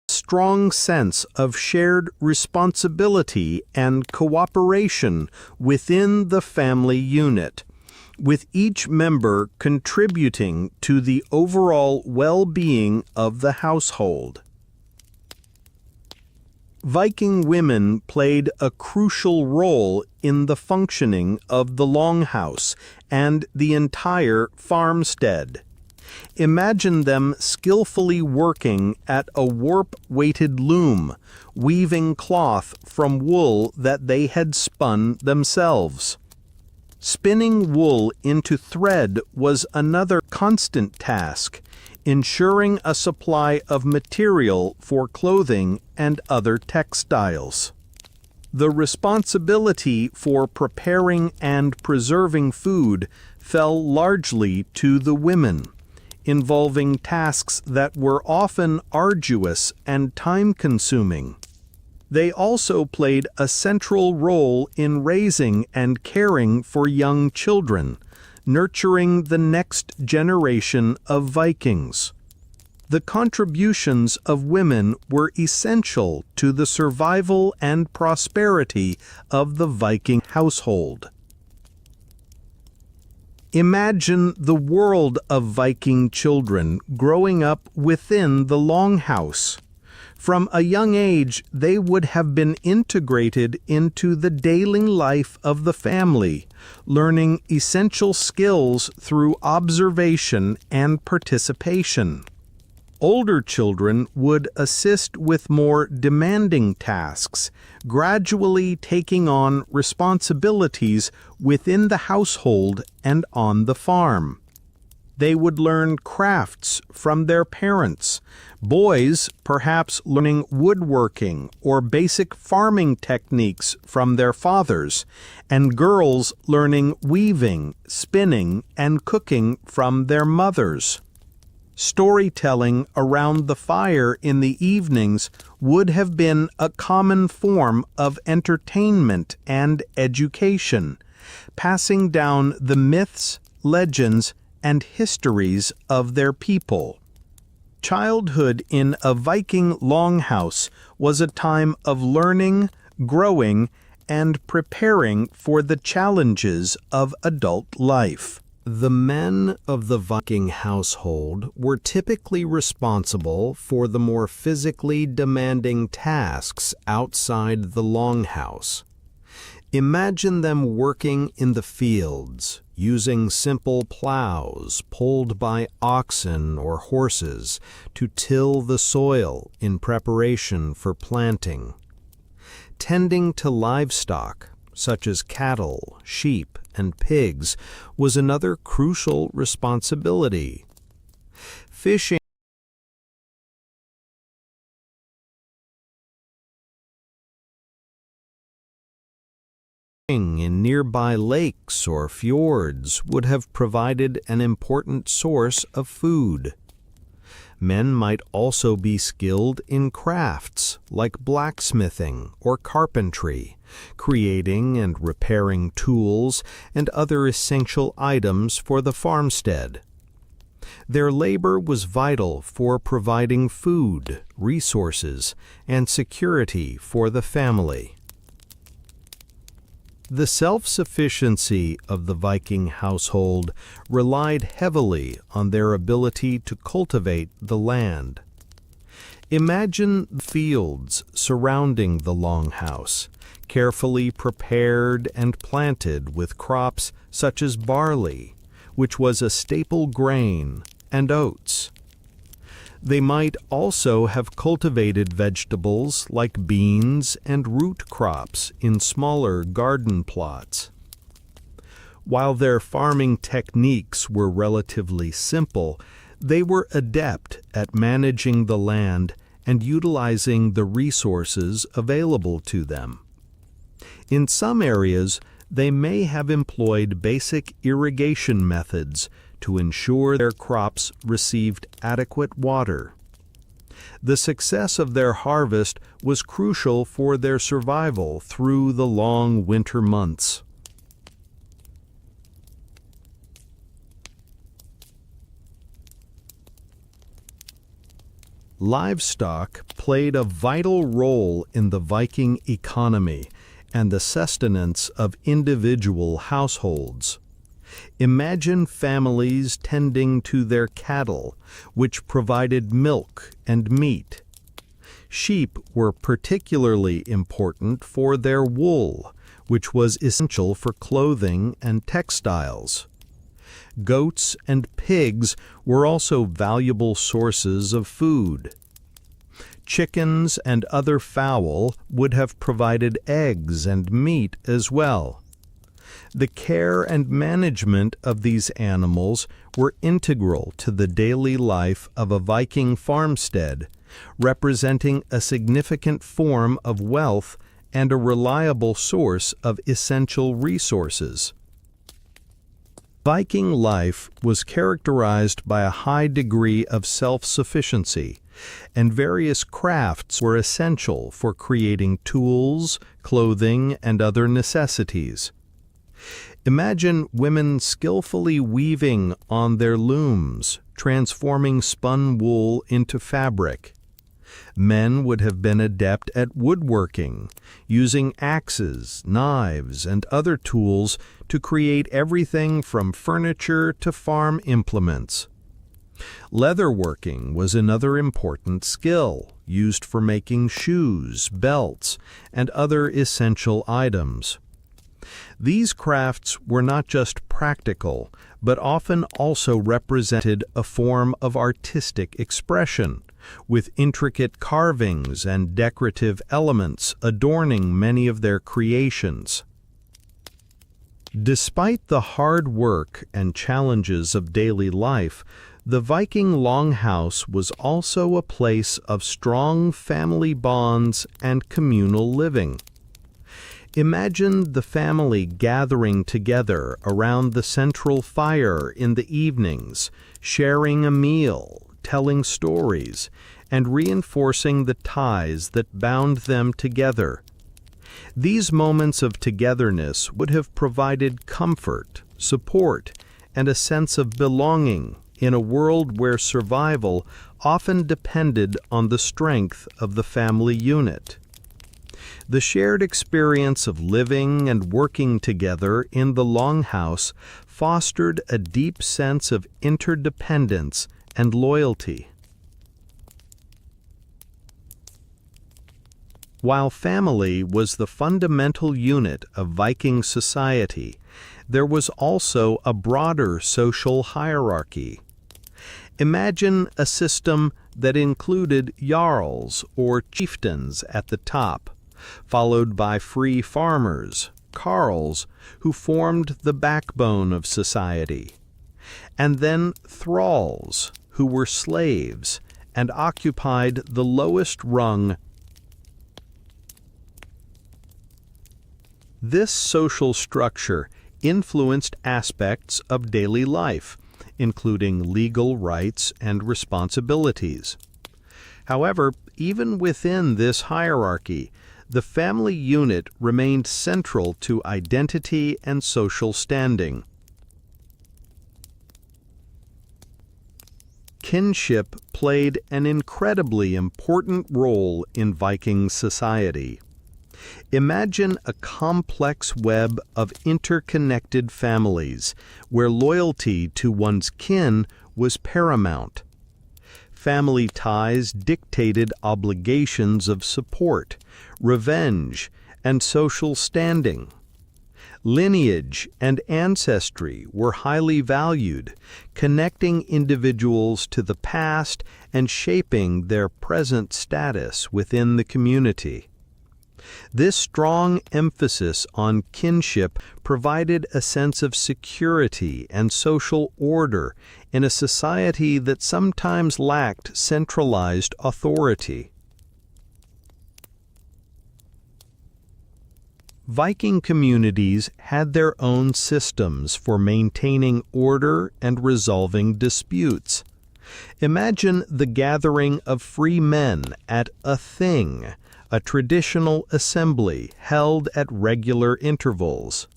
strong sense of shared responsibility and cooperation within the family unit, with each member contributing to the overall well-being of the household. Viking women played a crucial role in the functioning of the longhouse and the entire farmstead. Imagine them skillfully working at a warp-weighted loom, weaving cloth from wool that they had spun themselves. Spinning wool into thread was another constant task, ensuring a supply of material for clothing and other textiles. The responsibility for preparing and preserving food fell largely to the women, involving tasks that were often arduous and time-consuming. They also played a central role in raising and caring for young children, nurturing the next generation of Vikings. The contributions of women were essential to the survival and prosperity of the Viking household. Imagine the world of Viking children growing up within the longhouse. From a young age, they would have been integrated into the daily life of the family, learning essential skills through observation and participation. Older children would assist with more demanding tasks, gradually taking on responsibilities within the household and on the farm. They would learn crafts from their parents, boys perhaps learning woodworking or basic farming techniques from their fathers, and girls learning weaving, spinning, and cooking from their mothers. Storytelling around the fire in the evenings would have been a common form of entertainment and education, passing down the myths, legends, and histories of their people. Childhood in a Viking longhouse was a time of learning, growing, and preparing for the challenges of adult life. The men of the Viking household were typically responsible for the more physically demanding tasks outside the longhouse. Imagine them working in the fields, using simple plows pulled by oxen or horses to till the soil in preparation for planting. Tending to livestock, such as cattle, sheep, and pigs, was another crucial responsibility. Fishing in nearby lakes or fjords would have provided an important source of food. Men might also be skilled in crafts like blacksmithing or carpentry, creating and repairing tools and other essential items for the farmstead. Their labor was vital for providing food, resources, and security for the family. The self-sufficiency of the Viking household relied heavily on their ability to cultivate the land. Imagine the fields surrounding the longhouse, carefully prepared and planted with crops such as barley, which was a staple grain, and oats. They might also have cultivated vegetables like beans and root crops in smaller garden plots. While their farming techniques were relatively simple, they were adept at managing the land and utilizing the resources available to them. In some areas, they may have employed basic irrigation methods to ensure their crops received adequate water. The success of their harvest was crucial for their survival through the long winter months. Livestock played a vital role in the Viking economy and the sustenance of individual households. Imagine families tending to their cattle, which provided milk and meat. Sheep were particularly important for their wool, which was essential for clothing and textiles. Goats and pigs were also valuable sources of food. Chickens and other fowl would have provided eggs and meat as well. The care and management of these animals were integral to the daily life of a Viking farmstead, representing a significant form of wealth and a reliable source of essential resources. Viking life was characterized by a high degree of self-sufficiency, and various crafts were essential for creating tools, clothing, and other necessities. Imagine women skillfully weaving on their looms, transforming spun wool into fabric. Men would have been adept at woodworking, using axes, knives, and other tools to create everything from furniture to farm implements. Leatherworking was another important skill, used for making shoes, belts, and other essential items. These crafts were not just practical, but often also represented a form of artistic expression, with intricate carvings and decorative elements adorning many of their creations. Despite the hard work and challenges of daily life, the Viking longhouse was also a place of strong family bonds and communal living. Imagine the family gathering together around the central fire in the evenings, sharing a meal, telling stories, and reinforcing the ties that bound them together. These moments of togetherness would have provided comfort, support, and a sense of belonging in a world where survival often depended on the strength of the family unit. The shared experience of living and working together in the longhouse fostered a deep sense of interdependence and loyalty. While family was the fundamental unit of Viking society, there was also a broader social hierarchy. Imagine a system that included jarls or chieftains at the top, followed by free farmers, carls, who formed the backbone of society, and then thralls, who were slaves and occupied the lowest rung. This social structure influenced aspects of daily life, including legal rights and responsibilities. However, even within this hierarchy, the family unit remained central to identity and social standing. Kinship played an incredibly important role in Viking society. Imagine a complex web of interconnected families where loyalty to one's kin was paramount. Family ties dictated obligations of support, revenge, and social standing. Lineage and ancestry were highly valued, connecting individuals to the past and shaping their present status within the community. This strong emphasis on kinship provided a sense of security and social order in a society that sometimes lacked centralized authority. Viking communities had their own systems for maintaining order and resolving disputes. Imagine the gathering of free men at a thing, a traditional assembly held at regular intervals.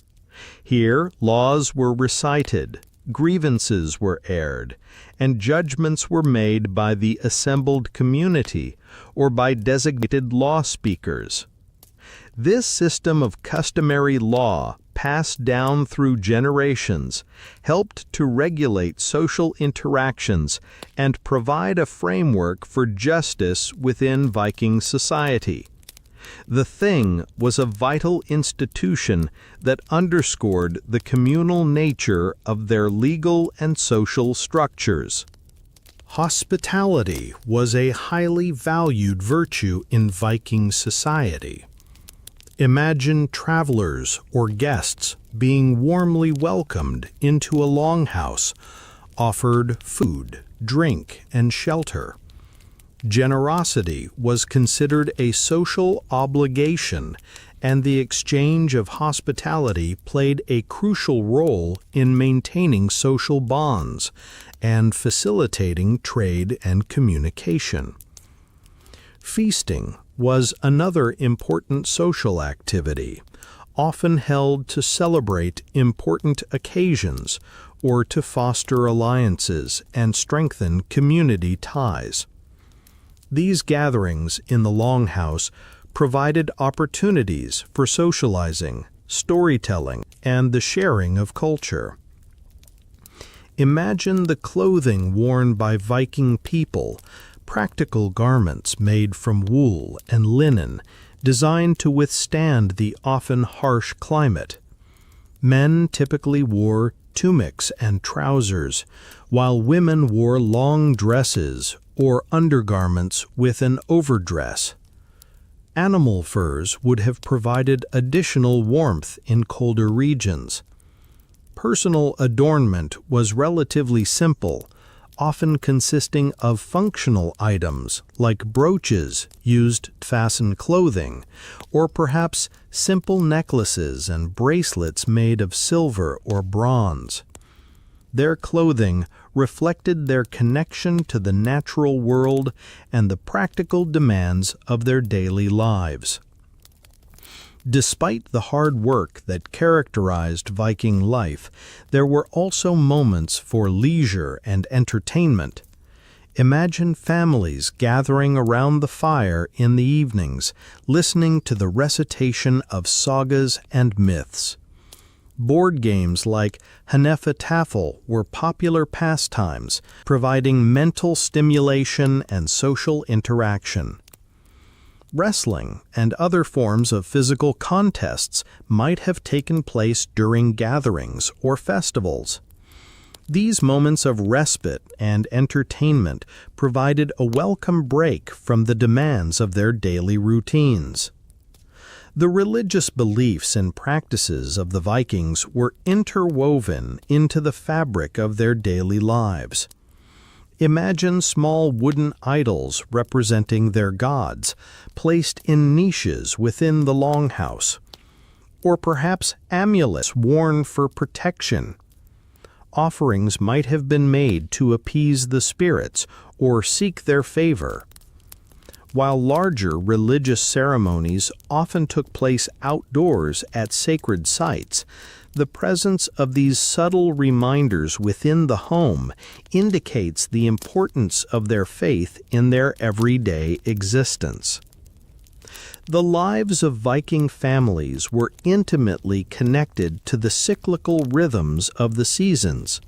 Here, laws were recited, grievances were aired, and judgments were made by the assembled community or by designated law speakers. This system of customary law, passed down through generations, helped to regulate social interactions and provide a framework for justice within Viking society. The Thing was a vital institution that underscored the communal nature of their legal and social structures. Hospitality was a highly valued virtue in Viking society. Imagine travelers or guests being warmly welcomed into a longhouse, offered food, drink, and shelter. Generosity was considered a social obligation, and the exchange of hospitality played a crucial role in maintaining social bonds and facilitating trade and communication. Feasting was another important social activity, often held to celebrate important occasions or to foster alliances and strengthen community ties. These gatherings in the Longhouse provided opportunities for socializing, storytelling, and the sharing of culture. Imagine the clothing worn by Viking people, practical garments made from wool and linen, designed to withstand the often harsh climate. Men typically wore tunics and trousers, while women wore long dresses or undergarments with an overdress. Animal furs would have provided additional warmth in colder regions. Personal adornment was relatively simple, often consisting of functional items like brooches used to fasten clothing, or perhaps simple necklaces and bracelets made of silver or bronze. Their clothing reflected their connection to the natural world and the practical demands of their daily lives. Despite the hard work that characterized Viking life, there were also moments for leisure and entertainment. Imagine families gathering around the fire in the evenings, listening to the recitation of sagas and myths. Board games like Hnefatafl were popular pastimes, providing mental stimulation and social interaction. Wrestling and other forms of physical contests might have taken place during gatherings or festivals. These moments of respite and entertainment provided a welcome break from the demands of their daily routines. The religious beliefs and practices of the Vikings were interwoven into the fabric of their daily lives. Imagine small wooden idols representing their gods, placed in niches within the longhouse, or perhaps amulets worn for protection. Offerings might have been made to appease the spirits or seek their favor. While larger religious ceremonies often took place outdoors at sacred sites, the presence of these subtle reminders within the home indicates the importance of their faith in their everyday existence. The lives of Viking families were intimately connected to the cyclical rhythms of the seasons.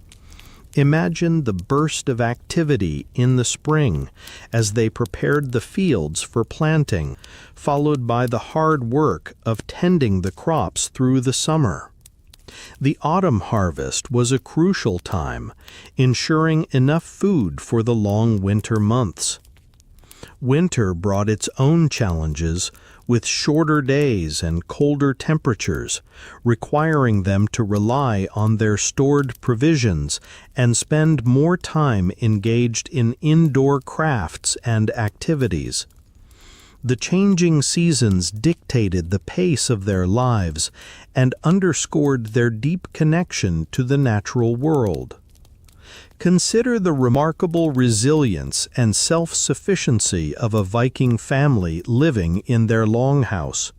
Imagine the burst of activity in the spring as they prepared the fields for planting, followed by the hard work of tending the crops through the summer. The autumn harvest was a crucial time, ensuring enough food for the long winter months. Winter brought its own challenges, with shorter days and colder temperatures, requiring them to rely on their stored provisions and spend more time engaged in indoor crafts and activities. The changing seasons dictated the pace of their lives and underscored their deep connection to the natural world. Consider the remarkable resilience and self-sufficiency of a Viking family living in their longhouse.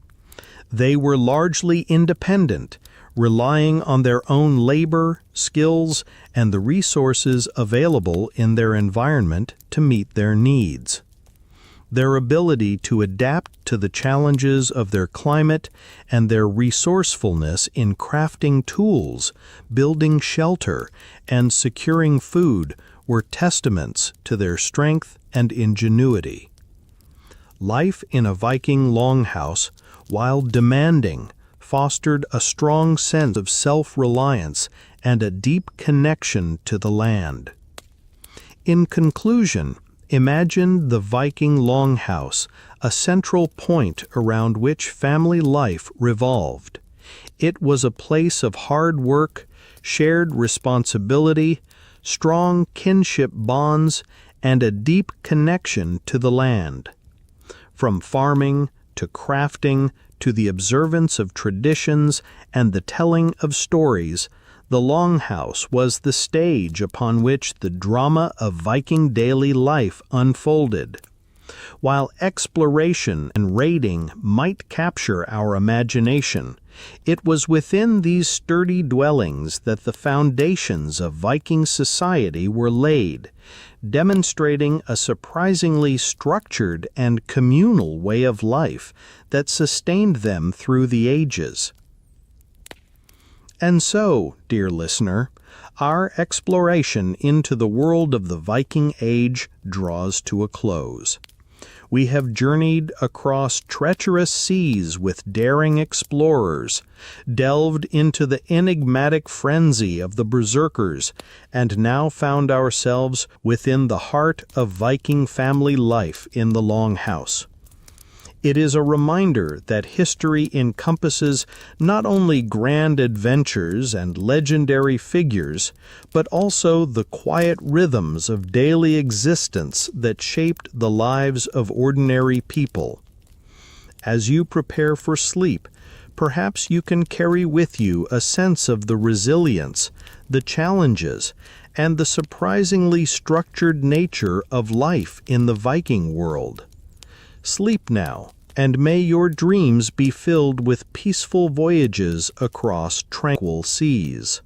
They were largely independent, relying on their own labor, skills, and the resources available in their environment to meet their needs. Their ability to adapt to the challenges of their climate and their resourcefulness in crafting tools, building shelter, and securing food were testaments to their strength and ingenuity. Life in a Viking longhouse, while demanding, fostered a strong sense of self-reliance and a deep connection to the land. In conclusion, imagine the Viking longhouse, a central point around which family life revolved. It was a place of hard work, shared responsibility, strong kinship bonds, and a deep connection to the land. From farming to crafting to the observance of traditions and the telling of stories, the longhouse was the stage upon which the drama of Viking daily life unfolded. While exploration and raiding might capture our imagination, it was within these sturdy dwellings that the foundations of Viking society were laid, demonstrating a surprisingly structured and communal way of life that sustained them through the ages. And so, dear listener, our exploration into the world of the Viking Age draws to a close. We have journeyed across treacherous seas with daring explorers, delved into the enigmatic frenzy of the berserkers, and now found ourselves within the heart of Viking family life in the Longhouse. It is a reminder that history encompasses not only grand adventures and legendary figures, but also the quiet rhythms of daily existence that shaped the lives of ordinary people. As you prepare for sleep, perhaps you can carry with you a sense of the resilience, the challenges, and the surprisingly structured nature of life in the Viking world. Sleep now, and may your dreams be filled with peaceful voyages across tranquil seas.